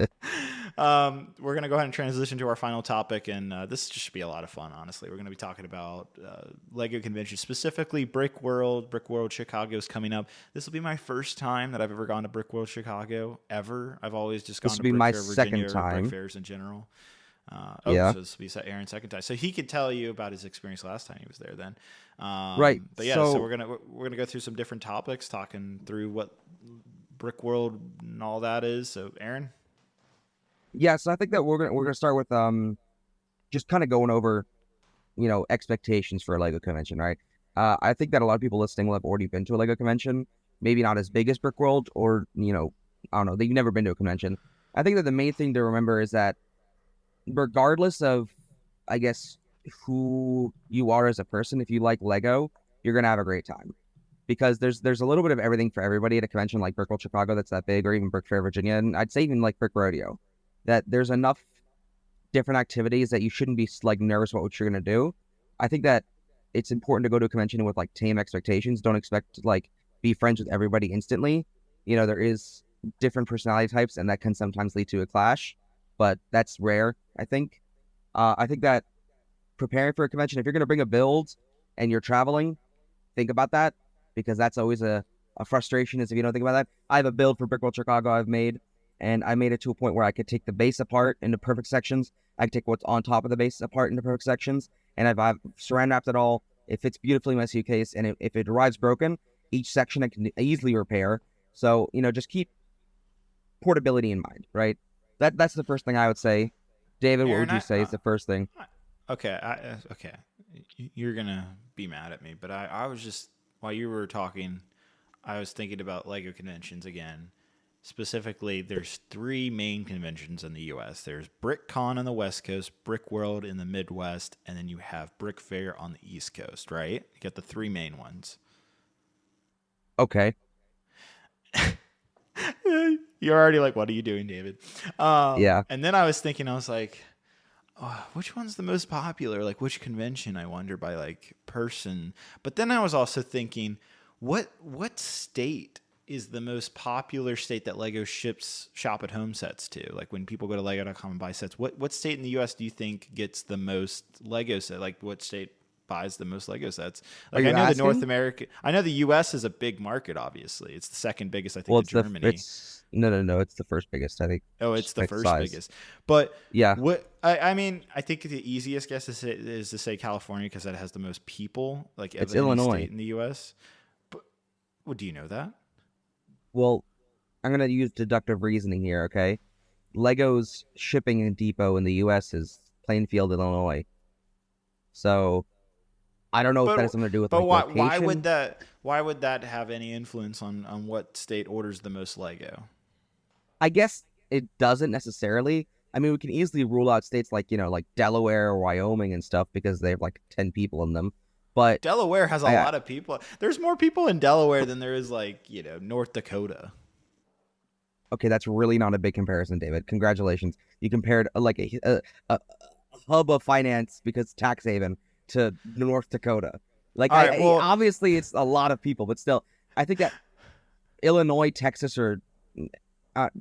going to go ahead and transition to our final topic, and this just should be a lot of fun, honestly. We're going to be talking about LEGO conventions, specifically Brickworld. Brickworld Chicago is coming up. This will be my first time that I've ever gone to Brickworld Chicago, ever. I've always just This gone would to be Brick my Fair Virginia second or Brick time. Fairs in general. Yeah. So this will be Aaron's second time. So he could tell you about his experience last time he was there then. Right. But yeah, so So we're gonna go through some different topics, talking through what Brickworld and all that is. So Aaron. yeah, so I think that we're gonna start with just kind of going over, expectations for a Lego convention, right? I think that a lot of people listening will have already been to a Lego convention, maybe not as big as Brickworld, or I don't know, they've never been to a convention. I think that the main thing to remember is that regardless of, I guess, who you are as a person, if you like Lego, you're gonna have a great time because there's a little bit of everything for everybody at a convention like Brickworld Chicago that's that big, or even Brick Fair Virginia, and I'd say even like Brick Rodeo, that there's enough different activities that you shouldn't be like nervous about what you're gonna do. I think that it's important to go to a convention with like tame expectations. Don't expect to like be friends with everybody instantly. There is different personality types, and that can sometimes lead to a clash, but that's rare, I think. I think that preparing for a convention, if you're going to bring a build and you're traveling, think about that, because that's always a frustration is if you don't think about that. I have a build for Brickworld Chicago I've made, and I made it to a point where I could take the base apart into perfect sections. I could take what's on top of the base apart into perfect sections, and I've saran wrapped it all. It fits beautifully in my suitcase, and if it arrives broken, each section I can easily repair. So, just keep portability in mind, right? That's the first thing I would say. David, what Aaron, would you say is the first thing? okay, okay. You're gonna be mad at me, but I was just while you were talking, I was thinking about Lego conventions again. Specifically, there's three main conventions in the U.S. There's BrickCon on the West Coast, Brickworld in the Midwest, and then you have Brick Fair on the East Coast. Right? You got the three main ones. Okay. You're already like, what are you doing, David? Yeah. And then I was thinking, I was like, oh, which one's the most popular? Like, which convention? I wonder by like person. But then I was also thinking, what state is the most popular state that Lego ships shop at home sets to? Like when people go to Lego.com and buy sets, what state in the U.S. do you think gets the most Lego set? Like what state buys the most Lego sets? Are Like I you know the North asking? America, I know the U.S. is a big market. Obviously, it's the second biggest, I think, Well, to Germany. it's no, it's the first biggest, I think, Oh, it's just the like the first size. biggest. But Yeah, I mean, I think the easiest guess is to say California because that has the most people, like of it's any Illinois. state in the U.S. But well, do you know that? Well, I'm gonna use deductive reasoning here, okay? Lego's shipping depot in the U.S. is Plainfield, Illinois. So I don't know if that has But something to do with but like location. why would that have any influence on what state orders the most Lego? I guess it doesn't necessarily. I mean, we can easily rule out states like like Delaware or Wyoming and stuff because they have like 10 people in them. But Delaware has a I lot of people. There's more people in Delaware than there is like North Dakota. okay, that's really not a big comparison, David. Congratulations. You compared like a hub of finance because tax haven to North Dakota. Like All right, well, obviously it's a lot of people, but still, I think that Illinois, Texas, or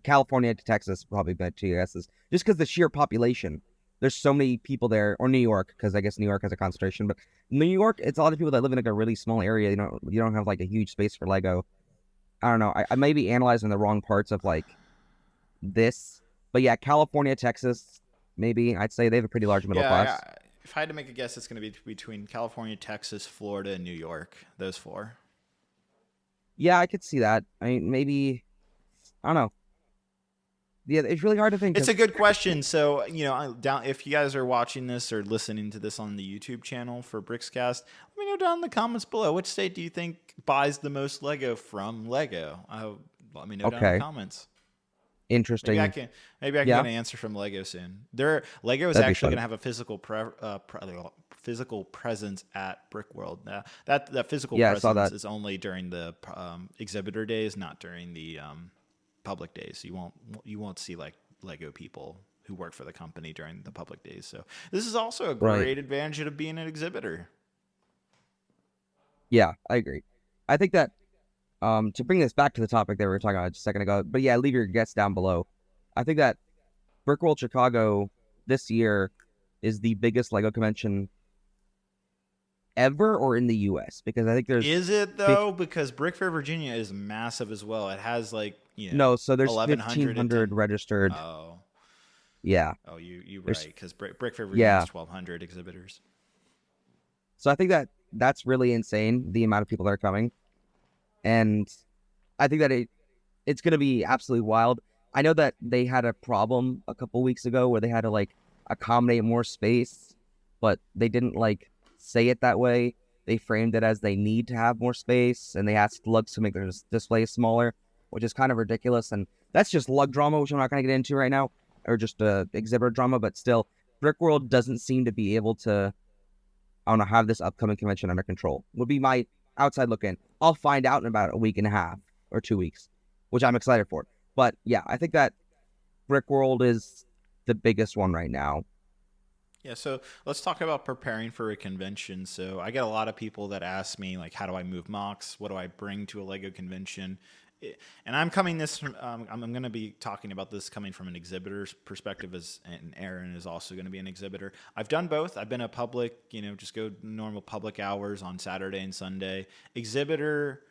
California to Texas probably bet two guesses just because the sheer population. There's so many people there, or New York, because I guess New York has a concentration. But New York, it's a lot of people that live in like a really small area. You don't have like a huge space for Lego. I don't know. I may be analyzing the wrong parts of like this, but yeah, California, Texas, maybe I'd say they have a pretty large middle yeah. class. If I had to make a guess, it's going to be between California, Texas, Florida, and New York. Those four. Yeah, I could see that. I mean, maybe I don't know. Yeah, it's really hard to think It's a because good question. So, down if you guys are watching this or listening to this on the YouTube channel for BrixCast, let me know down in the comments below. Which state do you think buys the most Lego from Lego? Let me know down in the okay, comments. Maybe I interesting. can maybe I can get Yeah, an answer from Lego soon. Lego is that'd be actually fun. going to have a physical presence at Brickworld. Now, that physical Yeah, I saw presence that. is only during the exhibitor days, not during the public days. You won't see like Lego people who work for the company during the public days. So this is also a Right. great advantage of being an exhibitor. Yeah, I agree. I think that to bring this back to the topic that we were talking about just a second ago, but yeah, leave your guess down below. I think that Brickworld Chicago this year is the biggest Lego convention ever or in the US, because I think there's Is it 50, though? Because Brick Fair, Virginia is massive as well. It has like no, so there's 1,100 1,500 attend. registered. Oh, Yeah. you right. There's Because Brick Fair, Virginia yeah. has 1,200 exhibitors. So I think that that's really insane, the amount of people that are coming. And I think that it's going to be absolutely wild. I know that they had a problem a couple weeks ago where they had to like accommodate more space, but they didn't like say it that way. They framed it as they need to have more space, and they asked lugs to make their displays smaller, which is kind of ridiculous. And that's just lug drama, which I'm not going to get into right now, or just exhibitor drama. But still, Brickworld doesn't seem to be able to, I don't know, have this upcoming convention under control. Would be my outside look in. I'll find out in about a week and a half or 2 weeks, which I'm excited for. But yeah, I think that Brickworld is the biggest one right now. Yeah, so let's talk about preparing for a convention. So I get a lot of people that ask me like, how do I move mocks? What do I bring to a Lego convention? And I'm coming this from, I'm going to be talking about this coming from an exhibitor's perspective, and Aaron is also going to be an exhibitor. I've done both. I've been a public, just go normal public hours on Saturday and Sunday. Exhibitor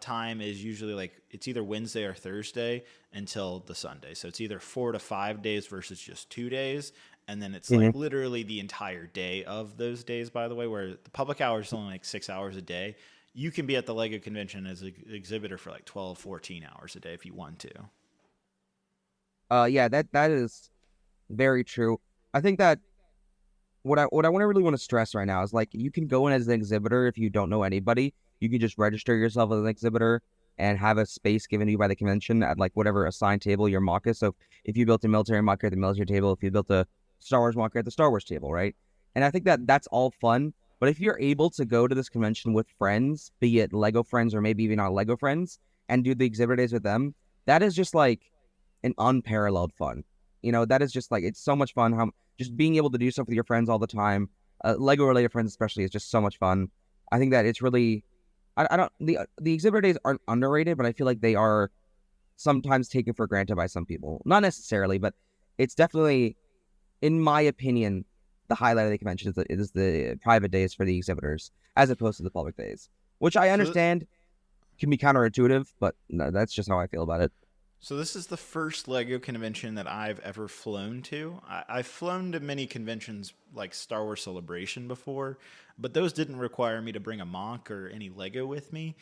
time is usually like it's either Wednesday or Thursday until the Sunday. So it's either 4 to 5 days versus just 2 days. And then it's Mm-hmm. like literally the entire day of those days, by the way, where the public hours is only like 6 hours a day. You can be at the Lego convention as an exhibitor for like 12, 14 hours a day if you want to. Yeah, that is very true. I think that what I want to really want to stress right now is like you can go in as an exhibitor if you don't know anybody. You can just register yourself as an exhibitor and have a space given to you by the convention at like whatever assigned table your mock is. So if you built a military mock at the military table, if you built a Star Wars mock at the Star Wars table, right? And I think that that's all fun. But if you're able to go to this convention with friends, be it Lego friends or maybe even not Lego friends, and do the exhibit days with them, that is just like an unparalleled fun. That is just like it's so much fun. How just being able to do stuff with your friends all the time, Lego related friends especially, is just so much fun. I think that it's really, I don't the exhibitor days aren't underrated, but I feel like they are sometimes taken for granted by some people. Not necessarily, but it's definitely, in my opinion, the highlight of the convention is the private days for the exhibitors as opposed to the public days, which I So understand can be counterintuitive, but no, that's just how I feel about it. So this is the first Lego convention that I've ever flown to. I've flown to many conventions like Star Wars Celebration before, but those didn't require me to bring a mock or any Lego with me.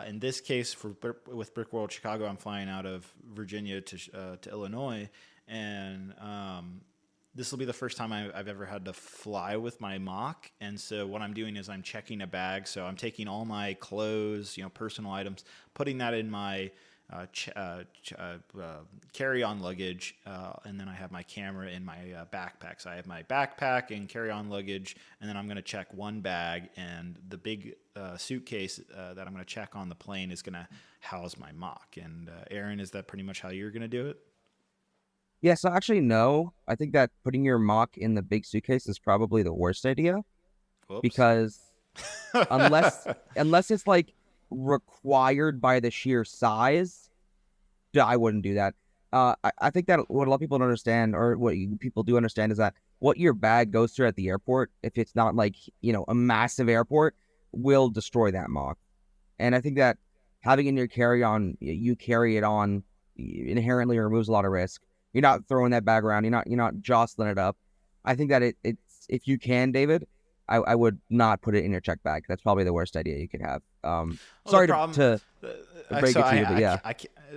In this case, with Brickworld Chicago, I'm flying out of Virginia to Illinois, and this will be the first time I've ever had to fly with my mock. And so what I'm doing is I'm checking a bag. So I'm taking all my clothes, personal items, putting that in my carry-on luggage, and then I have my camera in my backpack. So I have my backpack and carry-on luggage, and then I'm going to check one bag, and the big suitcase that I'm going to check on the plane is going to house my mock. And Aaron, is that pretty much how you're going to do it? Yeah, so actually, no. I think that putting your mock in the big suitcase is probably the worst idea, Whoops. because unless it's like required by the sheer size, I wouldn't do that. I think that what a lot of people don't understand, or people do understand, is that what your bag goes through at the airport, if it's not like a massive airport, will destroy that mock. And I think that having in your carry-on, you carry it on, inherently removes a lot of risk. You're not throwing that bag around. You're not jostling it up. I think that it's, if you can, David, I would not put it in your check bag. That's probably the worst idea you could have. Well, the Sorry problem, to break so it to you, but yeah.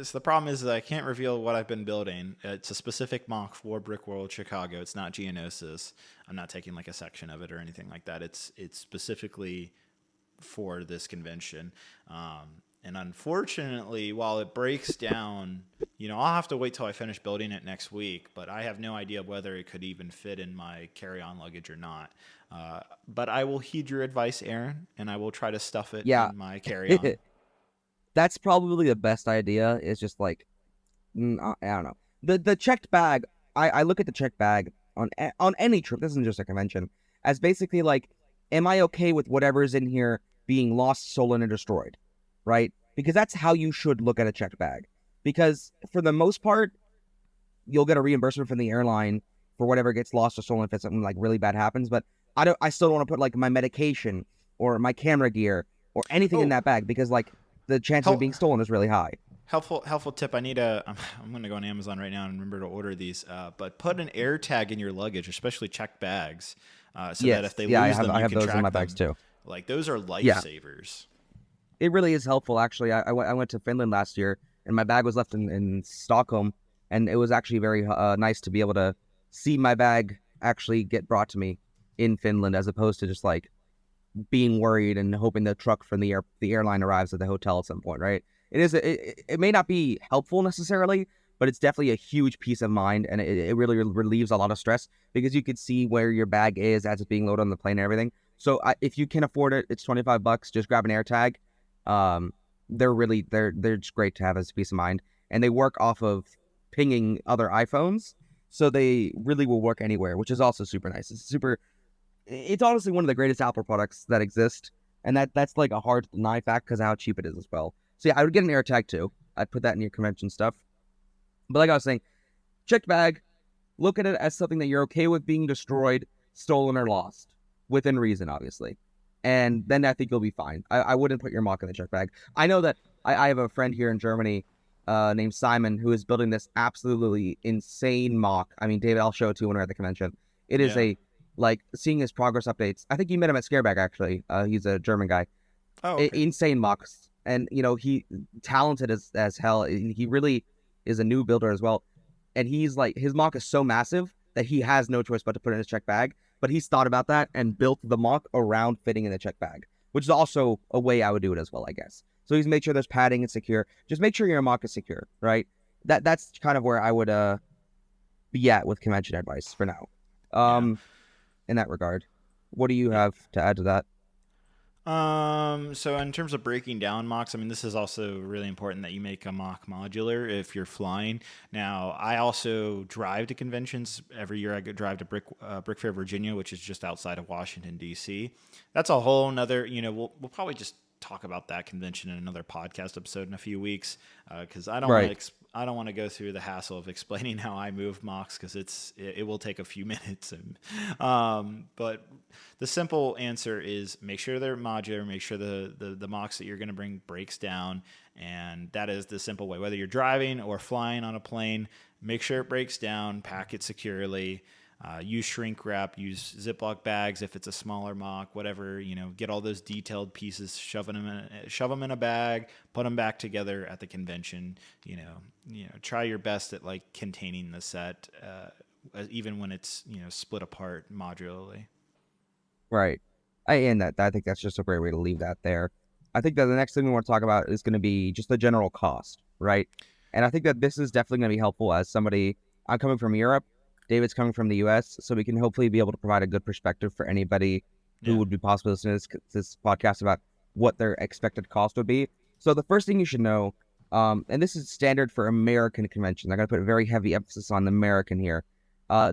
so the problem is that I can't reveal what I've been building. It's a specific mock for Brickworld Chicago. It's not Geonosis. I'm not taking like a section of it or anything like that. It's specifically for this convention. And unfortunately, while it breaks down, I'll have to wait till I finish building it next week, but I have no idea whether it could even fit in my carry-on luggage or not. But I will heed your advice, Aaron, and I will try to stuff it Yeah. in my carry-on. That's probably the best idea. Is just like, I don't know. The checked bag. I look at the checked bag on any trip. This isn't just a convention. As basically like, am I okay with whatever's in here being lost, stolen, and destroyed? Right? Because that's how you should look at a checked bag. Because for the most part, you'll get a reimbursement from the airline for whatever gets lost or stolen if it's something like really bad happens. But I still don't want to put like my medication or my camera gear or anything in Oh, that bag because like the chance of it help, being stolen is really high. helpful tip. I'm going to go on Amazon right now and remember to order these. But put an air tag in your luggage, especially checked bags, so that if Yes, they yeah, lose them, I you have can those in my track bags them. too. Like those are Yeah, lifesavers. it really is helpful. Actually, I went to Finland last year, and my bag was left in Stockholm, and it was actually very nice to be able to see my bag actually get brought to me in Finland, as opposed to just like being worried and hoping the truck from the airline arrives at the hotel at some point. Right? It may not be helpful necessarily, but it's definitely a huge peace of mind, and it really relieves a lot of stress because you could see where your bag is as it's being loaded on the plane and everything. So if you can afford it, it's $25. Just grab an AirTag. Um, they're just great to have as peace of mind, and they work off of pinging other iPhones, so they really will work anywhere, which is also super nice. It's honestly one of the greatest Apple products that exist, and that's like a hard to deny fact because of how cheap it is as well. So yeah, I would get an AirTag too. I'd put that in your convention stuff. But like I was saying, checked bag, look at it as something that you're okay with being destroyed, stolen, or lost within reason, obviously. And then I think you'll be fine. I wouldn't put your mock in the check bag. I know that I have a friend here in Germany named Simon who is building this absolutely insane mock. I mean, David, I'll show it to you when we're at the convention. It is Yeah. a, like, seeing his progress updates. I think you met him at Scarebag, actually. He's a German guy. Oh, okay. Insane mocks. And, he talented as hell. He really is a new builder as well, and he's like, his mock is so massive that he has no choice but to put it in his check bag. But he's thought about that and built the mock around fitting in the check bag, which is also a way I would do it as well, I guess. So he's made sure there's padding and secure. Just make sure your mock is secure, right? That's kind of where I would be at with convention advice for now. Yeah. In that regard, what do you have to add to that? So in terms of breaking down mocks, I mean, this is also really important that you make a mock modular if you're flying. Now, I also drive to conventions every year. I go drive to Brick Fair, Virginia, which is just outside of Washington D.C. That's a whole nother. We'll probably just talk about that convention in another podcast episode in a few weeks because I don't want Right. to. I don't want to go through the hassle of explaining how I move mocks because it will take a few minutes. But the simple answer is make sure they're modular, make sure the mocks that you're going to bring breaks down, and that is the simple way. Whether you're driving or flying on a plane, make sure it breaks down, pack it securely. Use shrink wrap, use Ziploc bags if it's a smaller mock, whatever. Get all those detailed pieces, shove them in a bag, put them back together at the convention. Try your best at like containing the set, even when it's split apart modularly. Right. I think that's just a great way to leave that there. I think that the next thing we want to talk about is going to be just the general cost, right? And I think that this is definitely going to be helpful as somebody. I'm coming from Europe, David's coming from the US, so we can hopefully be able to provide a good perspective for anybody who Yeah. would be possibly listening to this podcast about what their expected cost would be. So the first thing you should know, and this is standard for American conventions. I'm going to put a very heavy emphasis on American here.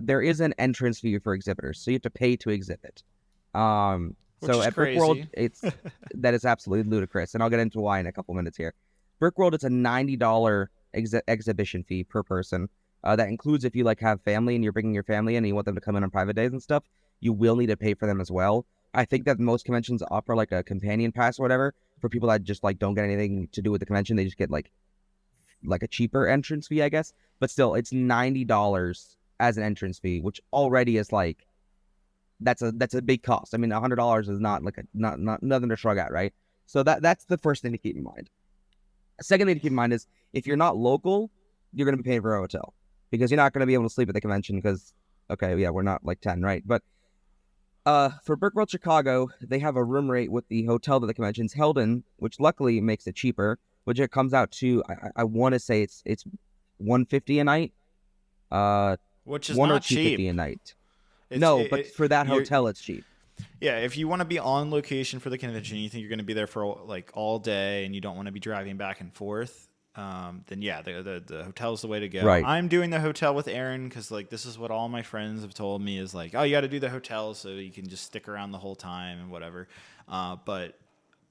There is an entrance fee for exhibitors, so you have to pay to exhibit. Which So is at Brickworld, crazy. that is absolutely ludicrous, and I'll get into why in a couple minutes here. Brickworld, it's a $90 exhibition fee per person. That includes if you like have family and you're bringing your family in and you want them to come in on private days and stuff, you will need to pay for them as well. I think that most conventions offer like a companion pass or whatever for people that just like don't get anything to do with the convention. They just get like a cheaper entrance fee, I guess. But still, it's $90 as an entrance fee, which already is like that's a big cost. I mean, $100 is not like not nothing to shrug at, right? So that's the first thing to keep in mind. Second thing to keep in mind is if you're not local, you're going to be paying for a hotel because you're not going to be able to sleep at the convention because okay, yeah, we're not like 10, right? But for Brickworld Chicago, they have a room rate with the hotel that the convention's held in, which luckily makes it cheaper, which it comes out to I want to say it's 150 a night, uh Which is one or not 250 cheap. a night. It's No, but for that you're hotel, it's cheap. Yeah, if you want to be on location for the convention, you think you're going to be there for like all day, and you don't want to be driving back and forth, then yeah, the hotel's the way to go. Right. I'm doing the hotel with Aaron because like this is what all my friends have told me is like, oh, you got to do the hotel so you can just stick around the whole time and whatever. But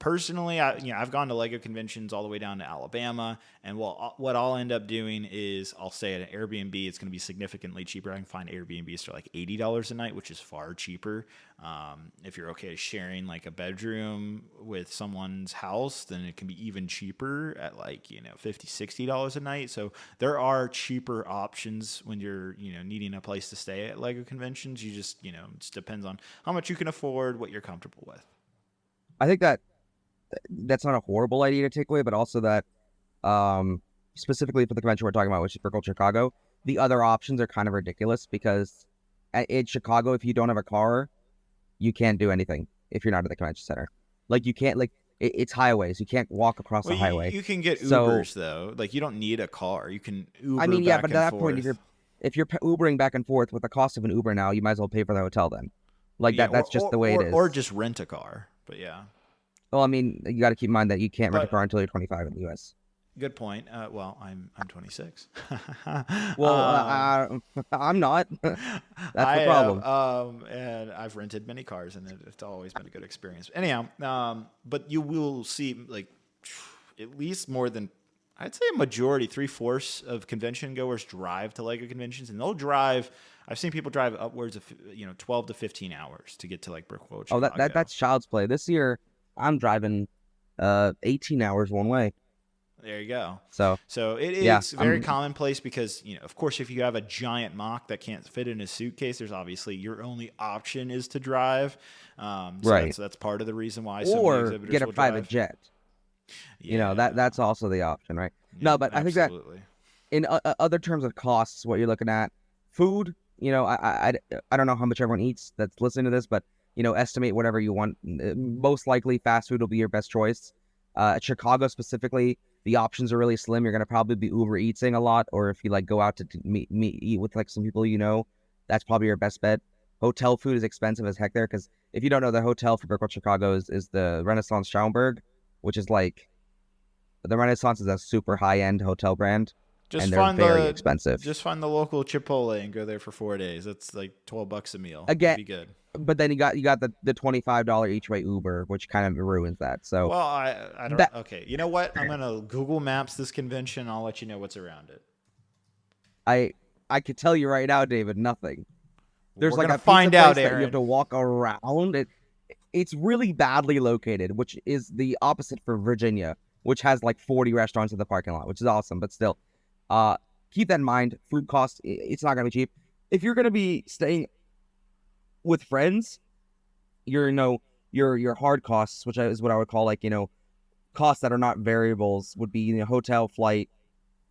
Personally, I've gone to Lego conventions all the way down to Alabama, and what I'll end up doing is I'll stay at an Airbnb. It's going to be significantly cheaper. I can find Airbnbs for like $80 a night, which is far cheaper. If you're okay sharing like a bedroom with someone's house, then it can be even cheaper at like $50-$60 a night. So there are cheaper options when you're needing a place to stay at Lego conventions. You just it just depends on how much you can afford, what you're comfortable with. I think that's not a horrible idea to take away, but also that specifically for the convention we're talking about, which is Brickworld Chicago, the other options are kind of ridiculous because in Chicago, if you don't have a car, you can't do anything if you're not at the convention center. Like you can't it's highways. You can't walk across the highway. You can get Ubers though. Like you don't need a car. You can Uber. I mean, yeah, but at that forth. point, if you're Ubering back and forth with the cost of an Uber now, you might as well pay for the hotel then. Like that's just the way it is. Or just rent a car. But yeah. Well, I mean, you got to keep in mind that you can't rent a car until you're 25 in the U.S. Good point. Well, I'm 26. Well, I'm not. That's the problem. And I've rented many cars, and it's always been a good experience. Anyhow, but you will see like at least more than I'd say a majority, 3/4 of convention goers drive to Lego conventions, and they'll drive. I've seen people drive upwards of 12 to 15 hours to get to like Brickworld. Oh, that's child's play. This year, I'm driving 18 hours one way. There you go. So it is very commonplace because, of course, if you have a giant mock that can't fit in a suitcase, there's obviously your only option is to drive. Right. So that's part of the reason why. Or get a private jet. Yeah. That's also the option, right? Yeah, no, but absolutely. I think that in other terms of costs, what you're looking at, food, I don't know how much everyone eats that's listening to this, but estimate whatever you want. Most likely fast food will be your best choice. At Chicago specifically, the options are really slim. You're going to probably be Uber Eating a lot, or if you go out to eat with some people that's probably your best bet. Hotel food is expensive as heck there, because if you don't know, the hotel for Brickworld Chicago is the Renaissance Schaumburg, which is the Renaissance is a super high-end hotel brand. And they're very expensive. Just find the local Chipotle and go there for 4 days. That's like $12 a meal. Again, be good. But then you got the $25 each way Uber, which kind of ruins that. So well, I don't. Okay, you know what? I'm gonna Google Maps this convention. I'll let you know what's around it. I could tell you right now, David, nothing. There's We're a find out, Aaron. That you have to walk around. It's really badly located, which is the opposite for Virginia, which has 40 restaurants in the parking lot, which is awesome. But still. Keep that in mind. Food costs, it's not going to be cheap. If you're going to be staying with friends, your hard costs, which is what I would call costs that are not variables, would be hotel, flight,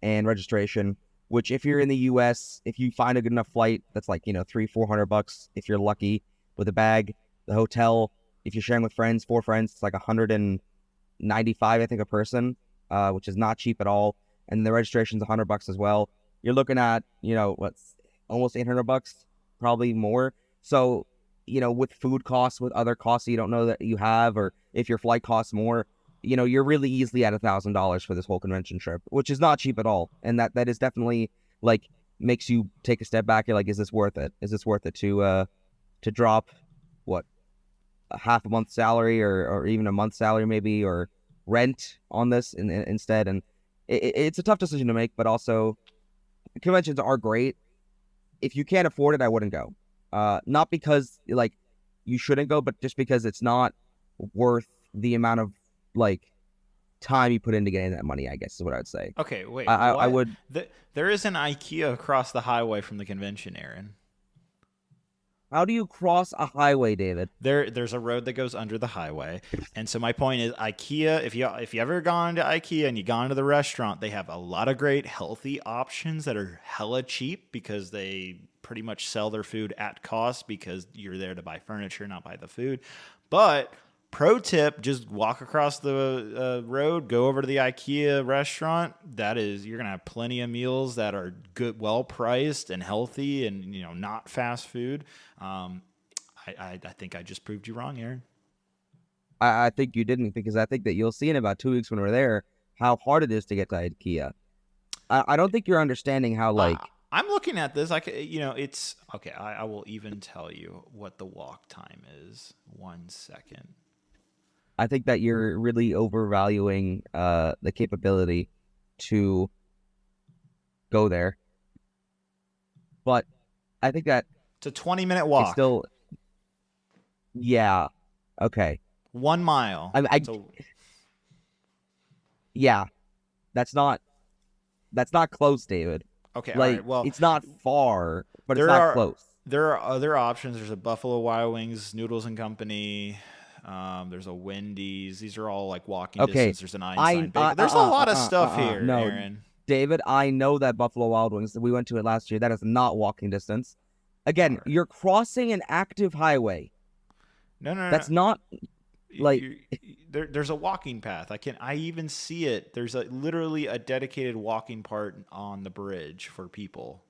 and registration. Which if you're in the U.S., if you find a good enough flight, that's $300-$400 if you're lucky with a bag. The hotel, if you're sharing with friends, 4 friends, it's $195 I think a person, which is not cheap at all. And the registration's $100 as well. You're looking at, almost $800, probably more. So, with food costs, with other costs you don't know that you have, or if your flight costs more, you're really easily at $1,000 for this whole convention trip, which is not cheap at all. And that is definitely makes you take a step back. You're like, is this worth it? Is this worth it to drop a half a month's salary or even a month's salary maybe, or rent on this instead? And it's a tough decision to make, but also conventions are great. If you can't afford it, I wouldn't go. Not because you shouldn't go, but just because it's not worth the amount of time you put into getting that money, I guess is what I'd say. Okay, wait. I would. There is an IKEA across the highway from the convention, Aaron. How do you cross a highway, David? There's a road that goes under the highway. And so my point is, IKEA, if you ever gone to IKEA and you gone to the restaurant, they have a lot of great healthy options that are hella cheap because they pretty much sell their food at cost because you're there to buy furniture, not buy the food. But pro tip, just walk across the road, go over to the IKEA restaurant. You're going to have plenty of meals that are good, well priced and healthy and, not fast food. I think I just proved you wrong, Aaron. I think you didn't, because I think that you'll see in about 2 weeks when we're there how hard it is to get to IKEA. I don't think you're understanding how I'm looking at this. It's okay. I will even tell you what the walk time is. 1 second. I think that you're really overvaluing the capability to go there. But I think that It's a 20-minute it's walk. still, yeah, okay. 1 mile. So Yeah, that's not close, David. okay, all Like right. Well, it's not far, but it's there not are close. there are other options. There's a Buffalo Wild Wings, Noodles and Company. There's a Wendy's. These are all like walking Okay, distance. There's an Einstein Bacon. There's a lot of stuff here, no, Aaron. David, I know that Buffalo Wild Wings. We went to it last year. That is not walking distance. All Again, right. you're crossing an active highway. No, no, no. That's not like There's a walking path. I even see it. There's literally a dedicated walking part on the bridge for people.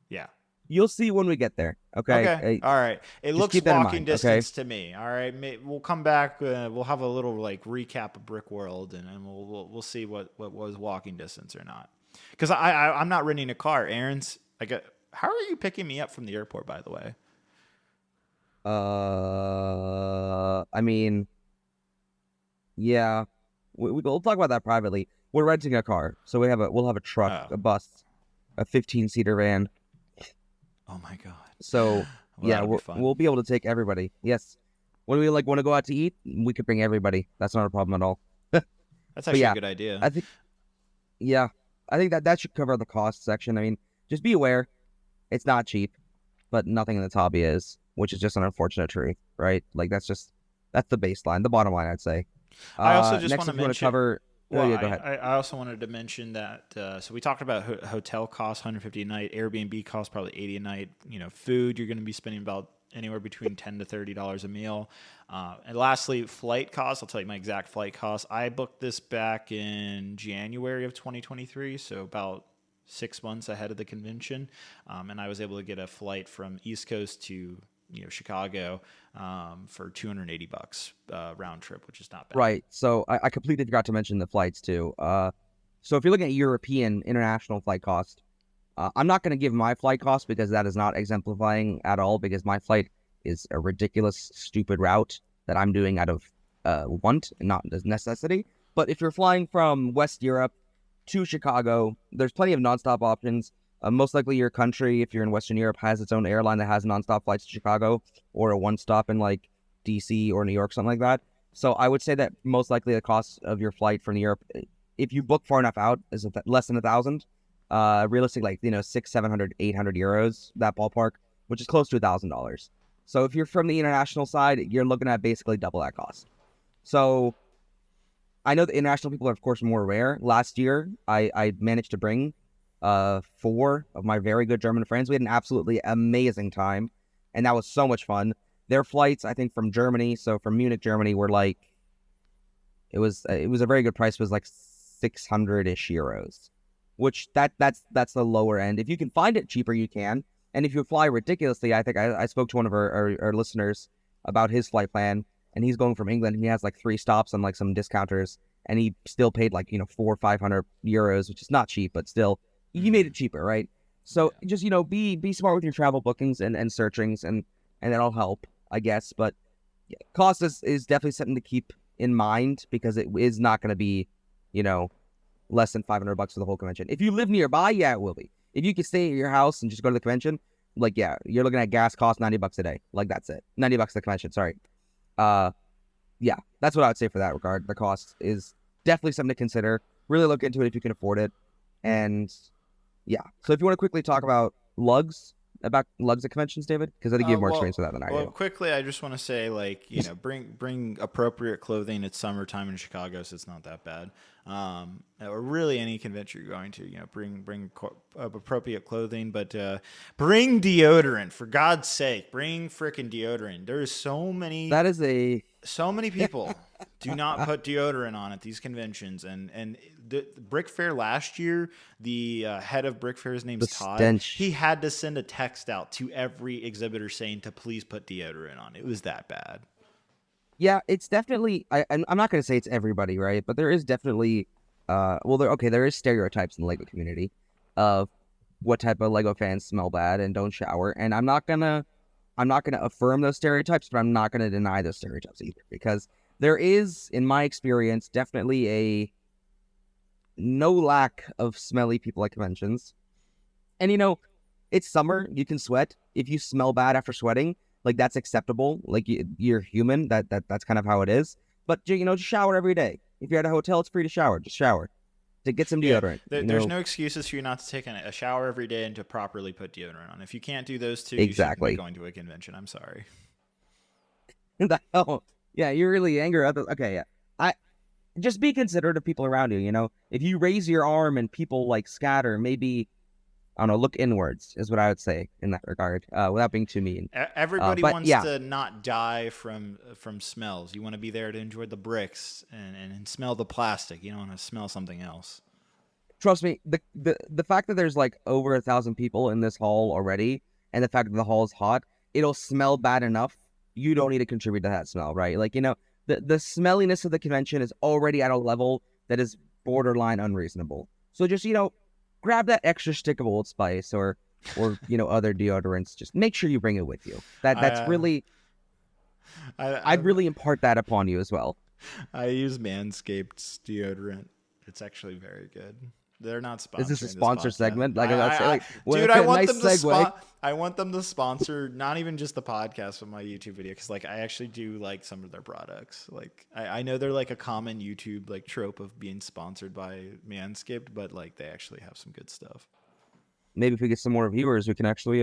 Yeah. you'll see when we get there. Okay, Okay. All right. It just looks keep that in walking mind. Okay, distance to me. All right. We'll come back. We'll have a little like recap of Brickworld, and we'll see what was walking distance or not. Because I'm not renting a car. Aaron's like, how are you picking me up from the airport? By the way. I mean, yeah, we'll talk about that privately. We're renting a car, so we'll have a truck, Oh. a bus, a 15-seater van. Oh my god. So Well, yeah, that'll be fun. we'll be able to take everybody. Yes, when we want to go out to eat, we could bring everybody. That's not a problem at all. That's actually yeah, a good idea. I think yeah, I think that should cover the cost section. I mean, just be aware, it's not cheap, but nothing in this hobby is, which is just an unfortunate truth, right? Like that's the baseline, the bottom line, I'd say. I also just Next, want to if you want to mention. cover, oh Well, yeah, go ahead. I also wanted to mention that. So we talked about hotel costs, 150 a night. Airbnb costs probably 80 a night. Food you're going to be spending about anywhere between $10 to $30 a meal. And lastly, flight costs. I'll tell you my exact flight costs. I booked this back in January of 2023, so about 6 months ahead of the convention, and I was able to get a flight from East Coast to Chicago for $280 round trip, which is not bad. Right. So I completely forgot to mention the flights too. So if you're looking at European international flight cost, I'm not going to give my flight cost because that is not exemplifying at all. Because my flight is a ridiculous, stupid route that I'm doing out of want and not as necessity. But if you're flying from West Europe to Chicago, there's plenty of nonstop options. Most likely your country, if you're in Western Europe, has its own airline that has nonstop flights to Chicago or a one stop in like DC or New York, something like that. So I would say that most likely the cost of your flight from Europe, if you book far enough out, is less than 1,000. Realistic, like 600, 700, 800 euros, that ballpark, which is close to $1,000. So if you're from the international side, you're looking at basically double that cost. So I know the international people are of course more rare. Last year, I managed to bring 4 of my very good German friends. We had an absolutely amazing time, and that was so much fun. Their flights, I think, from Germany, so from Munich, Germany, were like it was a very good price. It was like 600-ish euros, which that's the lower end. If you can find it cheaper, you can. And if you fly ridiculously, I think I spoke to one of our listeners about his flight plan, and he's going from England. And he has like 3 stops on like some discounters, and he still paid like 400 or 500 euros, which is not cheap, but still he made it cheaper, right? So just be smart with your travel bookings and searchings, and that'll help, I guess. But yeah, cost is definitely something to keep in mind because it is not going to be less than $500 for the whole convention. If you live nearby, yeah, it will be. If you can stay at your house and just go to the convention, like yeah, you're looking at gas cost $90 a day. Like that's it, $90 at the convention. Sorry. Yeah, that's what I would say for that regard. The cost is definitely something to consider. Really look into it if you can afford it. And yeah, so if you want to quickly talk about lugs at conventions, David, because I think you have more experience with that than I do. Well, quickly, I just want to say, bring appropriate clothing. It's summertime in Chicago, so it's not that bad. Or really any convention you're going to, bring appropriate clothing, but bring deodorant for God's sake. Bring freaking deodorant. There's so many people do not put deodorant on at these conventions, and the Brick Fair last year, the head of Brick Fair's name is Todd. Stench. He had to send a text out to every exhibitor saying to please put deodorant on. It was that bad. Yeah, it's definitely. I'm not going to say it's everybody, right? But there is definitely. There is stereotypes in the Lego community of what type of Lego fans smell bad and don't shower, and I'm not gonna I'm not going to affirm those stereotypes, but I'm not going to deny those stereotypes either, because there is, in my experience, definitely a no lack of smelly people at conventions. And it's summer, you can sweat. If you smell bad after sweating, like that's acceptable. Like you're human. That's kind of how it is. But just shower every day. If you're at a hotel, it's free to shower. Just shower to get some Yeah, deodorant. there's no excuses for you not to take a shower every day and to properly put deodorant on. If you can't do those two, you shouldn't be Exactly. going to a convention. I'm sorry. Oh, yeah, you're really angry at others. Okay, yeah. I just be considerate of people around you. If you raise your arm and people like scatter, maybe I don't know, look inwards is what I would say in that regard, without being too mean. Everybody But wants yeah, to not die from smells. You want to be there to enjoy the bricks and smell the plastic. You don't want to smell something else. trust me, the fact that there's like over 1,000 people in this hall already, and the fact that the hall is hot, it'll smell bad enough. You don't need to contribute to that smell, right? Like the smelliness of the convention is already at a level that is borderline unreasonable. So just grab that extra stick of Old Spice or other deodorants. Just make sure you bring it with you. I, That's really I I'd really impart that upon you as well. I use Manscaped's deodorant. It's actually very good. They're not Is this a sponsoring this sponsor podcast. segment? Like I was say, like, Dude, I want nice them to segue. I want them to sponsor not even just the podcast, but my YouTube video, because like I actually do like some of their products. Like I know they're like a common YouTube like trope of being sponsored by Manscaped, but like they actually have some good stuff. Maybe if we get some more viewers, we can actually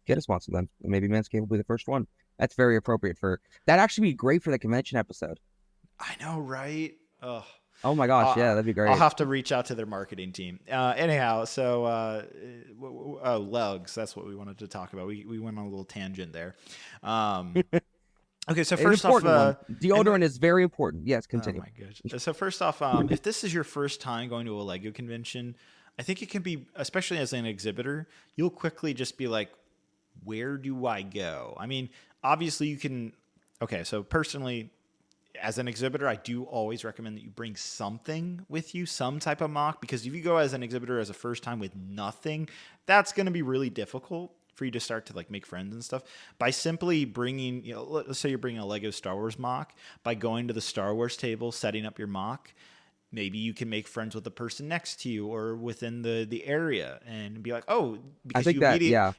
get a sponsor then. Maybe Manscaped will be the first one. That's very appropriate for that. Actually, be great for the convention episode. I know, right? Ugh. Oh my gosh, yeah, that'd be I'll great. have to reach out to their marketing team. Anyhow, so lugs. That's what we wanted to talk about. We went on a little tangent there. Okay, so first off, deodorant is very important. Yes, continue. Oh my gosh. So first off, if this is your first time going to a Lego convention, I think it can be, especially as an exhibitor, you'll quickly just be like, where do I go? I mean, obviously you can. Okay, so personally, as an exhibitor, I do always recommend that you bring something with you, some type of mock, because if you go as an exhibitor as a first time with nothing, that's going to be really difficult for you to start to like make friends and stuff. By simply bringing, let's say you're bringing a Lego Star Wars mock, by going to the Star Wars table, setting up your mock, maybe you can make friends with the person next to you or within the area and be like, oh, because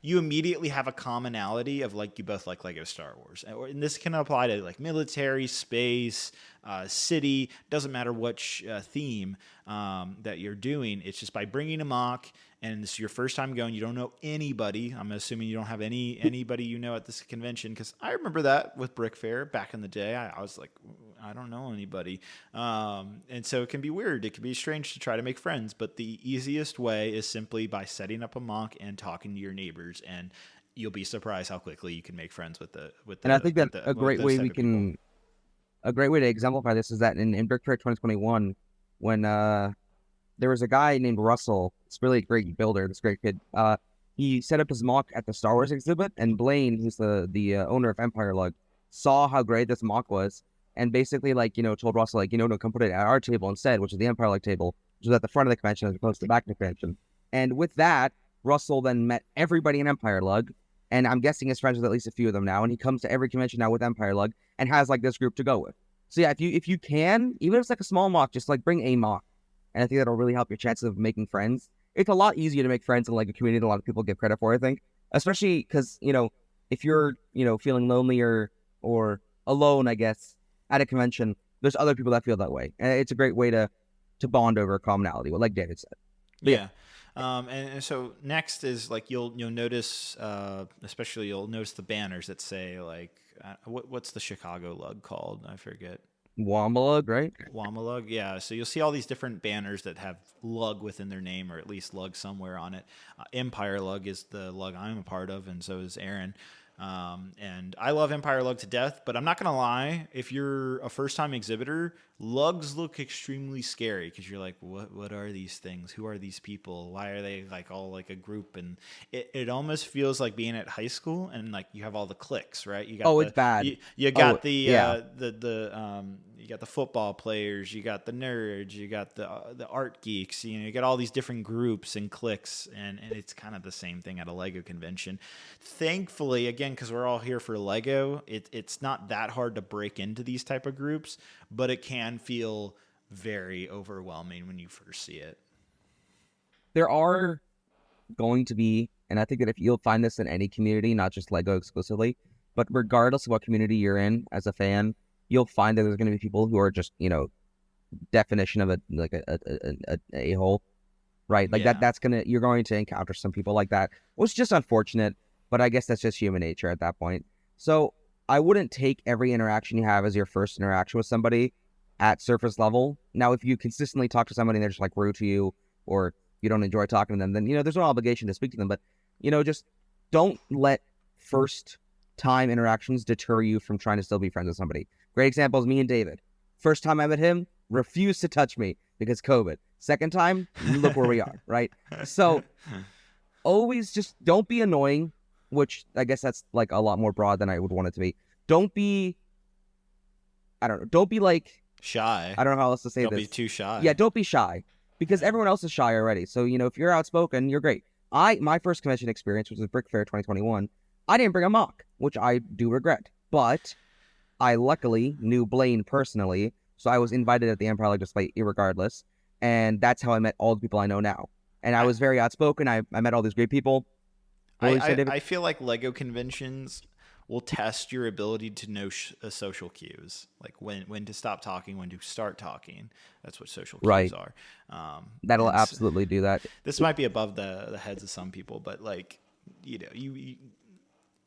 you immediately have a commonality of like you both like Lego Star Wars. And this can apply to like military, space, city, doesn't matter which theme that you're doing. It's just by bringing a mock and this is your first time going, you don't know anybody. I'm assuming you don't have anybody at this convention, because I remember that with Brick Fair back in the day. I was like, I don't know anybody. And so it can be weird. It can be strange to try to make friends, but the easiest way is simply by setting up a mock and talking to your neighbors, and you'll be surprised how quickly you can make friends with the. And I think that a great way to exemplify this is that in Brick Fair 2021, when there was a guy named Russell. It's really a great builder. This great kid. He set up his mock at the Star Wars exhibit, and Blaine, who's the owner of Empire Lug, saw how great this mock was, and basically told Russell no, come put it at our table instead, which is the Empire Lug table, which is at the front of the convention as opposed to the back of the convention. And with that, Russell then met everybody in Empire Lug, and I'm guessing is friends with at least a few of them now, and he comes to every convention now with Empire Lug and has like this group to go with. So yeah, if you can, even if it's like a small mock, just like bring a mock. And I think that'll really help your chances of making friends. It's a lot easier to make friends in like a community than a lot of people give credit for, I think. Especially because, if you're, feeling lonely or alone, I guess, at a convention, there's other people that feel that way. And it's a great way to bond over a commonality, like David said. But yeah. And so next is like you'll notice, especially you'll notice the banners that say like, what's the Chicago lug called? I forget. Wamalug, right? Wamalug, yeah. So you'll see all these different banners that have lug within their name, or at least lug somewhere on it. Empire Lug is the lug I'm a part of, and so is Aaron. And I love Empire Lug to death, but I'm not going to lie. If you're a first-time exhibitor, lugs look extremely scary because you're like, what are these things? Who are these people? Why are they like all like a group? And it almost feels like being at high school and like you have all the cliques, right? You got it's bad. You got you got the football players, you got the nerds, you got the art geeks. You get all these different groups and cliques, and it's kind of the same thing at a Lego convention. Thankfully, again, because we're all here for Lego, it's not that hard to break into these type of groups, but it can feel very overwhelming when you first see it. There are going to be, and I think that if you'll find this in any community, not just Lego exclusively, but regardless of what community you're in as a fan, you'll find that there's going to be people who are just, definition of a hole, right? Like Yeah. you're going to encounter some people like that, which is just unfortunate, but I guess that's just human nature at that point. So I wouldn't take every interaction you have as your first interaction with somebody at surface level. Now, if you consistently talk to somebody and they're just like rude to you, or you don't enjoy talking to them, then, there's no obligation to speak to them. But, just don't let first time interactions deter you from trying to still be friends with somebody. Great example is me and David. First time I met him, refused to touch me because COVID. Second time, look where we are, right? So always just don't be annoying, which I guess that's like a lot more broad than I would want it to be. Don't be like, Shy. I don't know how else to say Don't this. be too shy. Yeah, don't be shy, because everyone else is shy already. So, if you're outspoken, you're great. My first convention experience, which was Brick Fair 2021, I didn't bring a mock, which I do regret. But I luckily knew Blaine personally, so I was invited at the Empire Lake display irregardless. And that's how I met all the people I know now. And I was very outspoken. I met all these great people. I feel like Lego conventions will test your ability to know social cues, like when to stop talking, when to start talking. That's what social cues Right. are. That'll absolutely do that. This might be above the heads of some people, but like,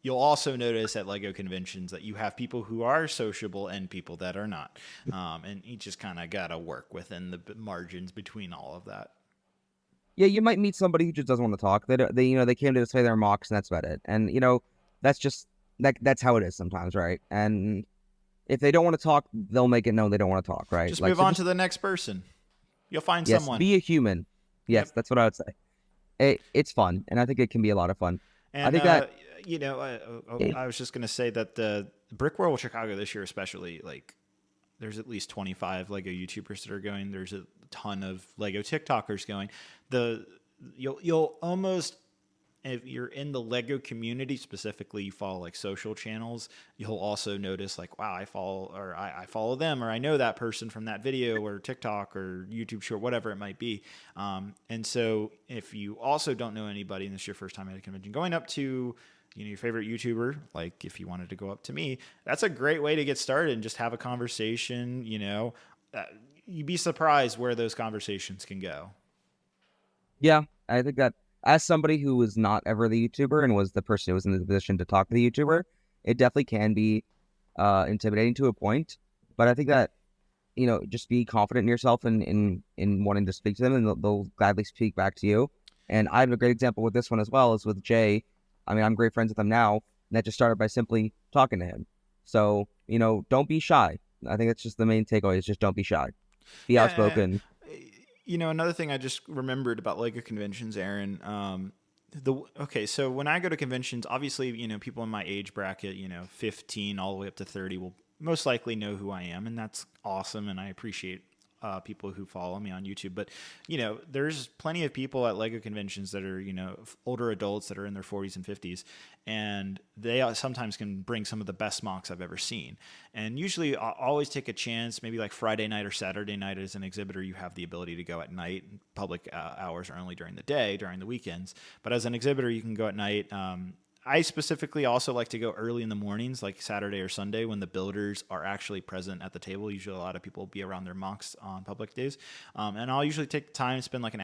you'll also notice at Lego conventions that you have people who are sociable and people that are not, and you just kind of gotta work within the margins between all of that. Yeah, you might meet somebody who just doesn't want to talk. They came to display their mocks and that's about it. And that's just that's how it is sometimes, right? And if they don't want to talk, they'll make it known they don't want to talk, right? Just move on to the next person. You'll find yes, someone. be a human. Yes, Yep. that's what I would say. It's fun, and I think it can be a lot of fun. And I think that I was just gonna say that the Brickworld Chicago this year, especially, like, there's at least 25 Lego YouTubers that are going. There's a ton of Lego TikTokers going. You'll almost, if you're in the Lego community specifically, you follow like social channels, you'll also notice like, wow, I follow them, or I know that person from that video or TikTok or YouTube short, whatever it might be. And so if you also don't know anybody and this is your first time at a convention, going up to your favorite YouTuber, like if you wanted to go up to me, that's a great way to get started and just have a conversation. You'd be surprised where those conversations can go. Yeah, I think that as somebody who was not ever the YouTuber and was the person who was in the position to talk to the YouTuber, it definitely can be intimidating to a point. But I think that, just be confident in yourself and in wanting to speak to them, and they'll gladly speak back to you. And I have a great example with this one as well, is with Jay. I mean, I'm great friends with him now, and that just started by simply talking to him. So, don't be shy. I think that's just the main takeaway, is just don't be shy. Be outspoken. Another thing I just remembered about Lego conventions, Aaron. So when I go to conventions, obviously, people in my age bracket, 15 all the way up to 30 will most likely know who I am, and that's awesome, and I appreciate people who follow me on YouTube. But, there's plenty of people at Lego conventions that are, older adults that are in their 40s and 50s, and they sometimes can bring some of the best mocks I've ever seen. And usually I'll always take a chance, maybe like Friday night or Saturday night as an exhibitor, you have the ability to go at night. Public hours are only during the day, during the weekends. But as an exhibitor, you can go at night. I specifically also like to go early in the mornings, like Saturday or Sunday, when the builders are actually present at the table. Usually a lot of people will be around their mocks on public days. And I'll usually take the time and spend like an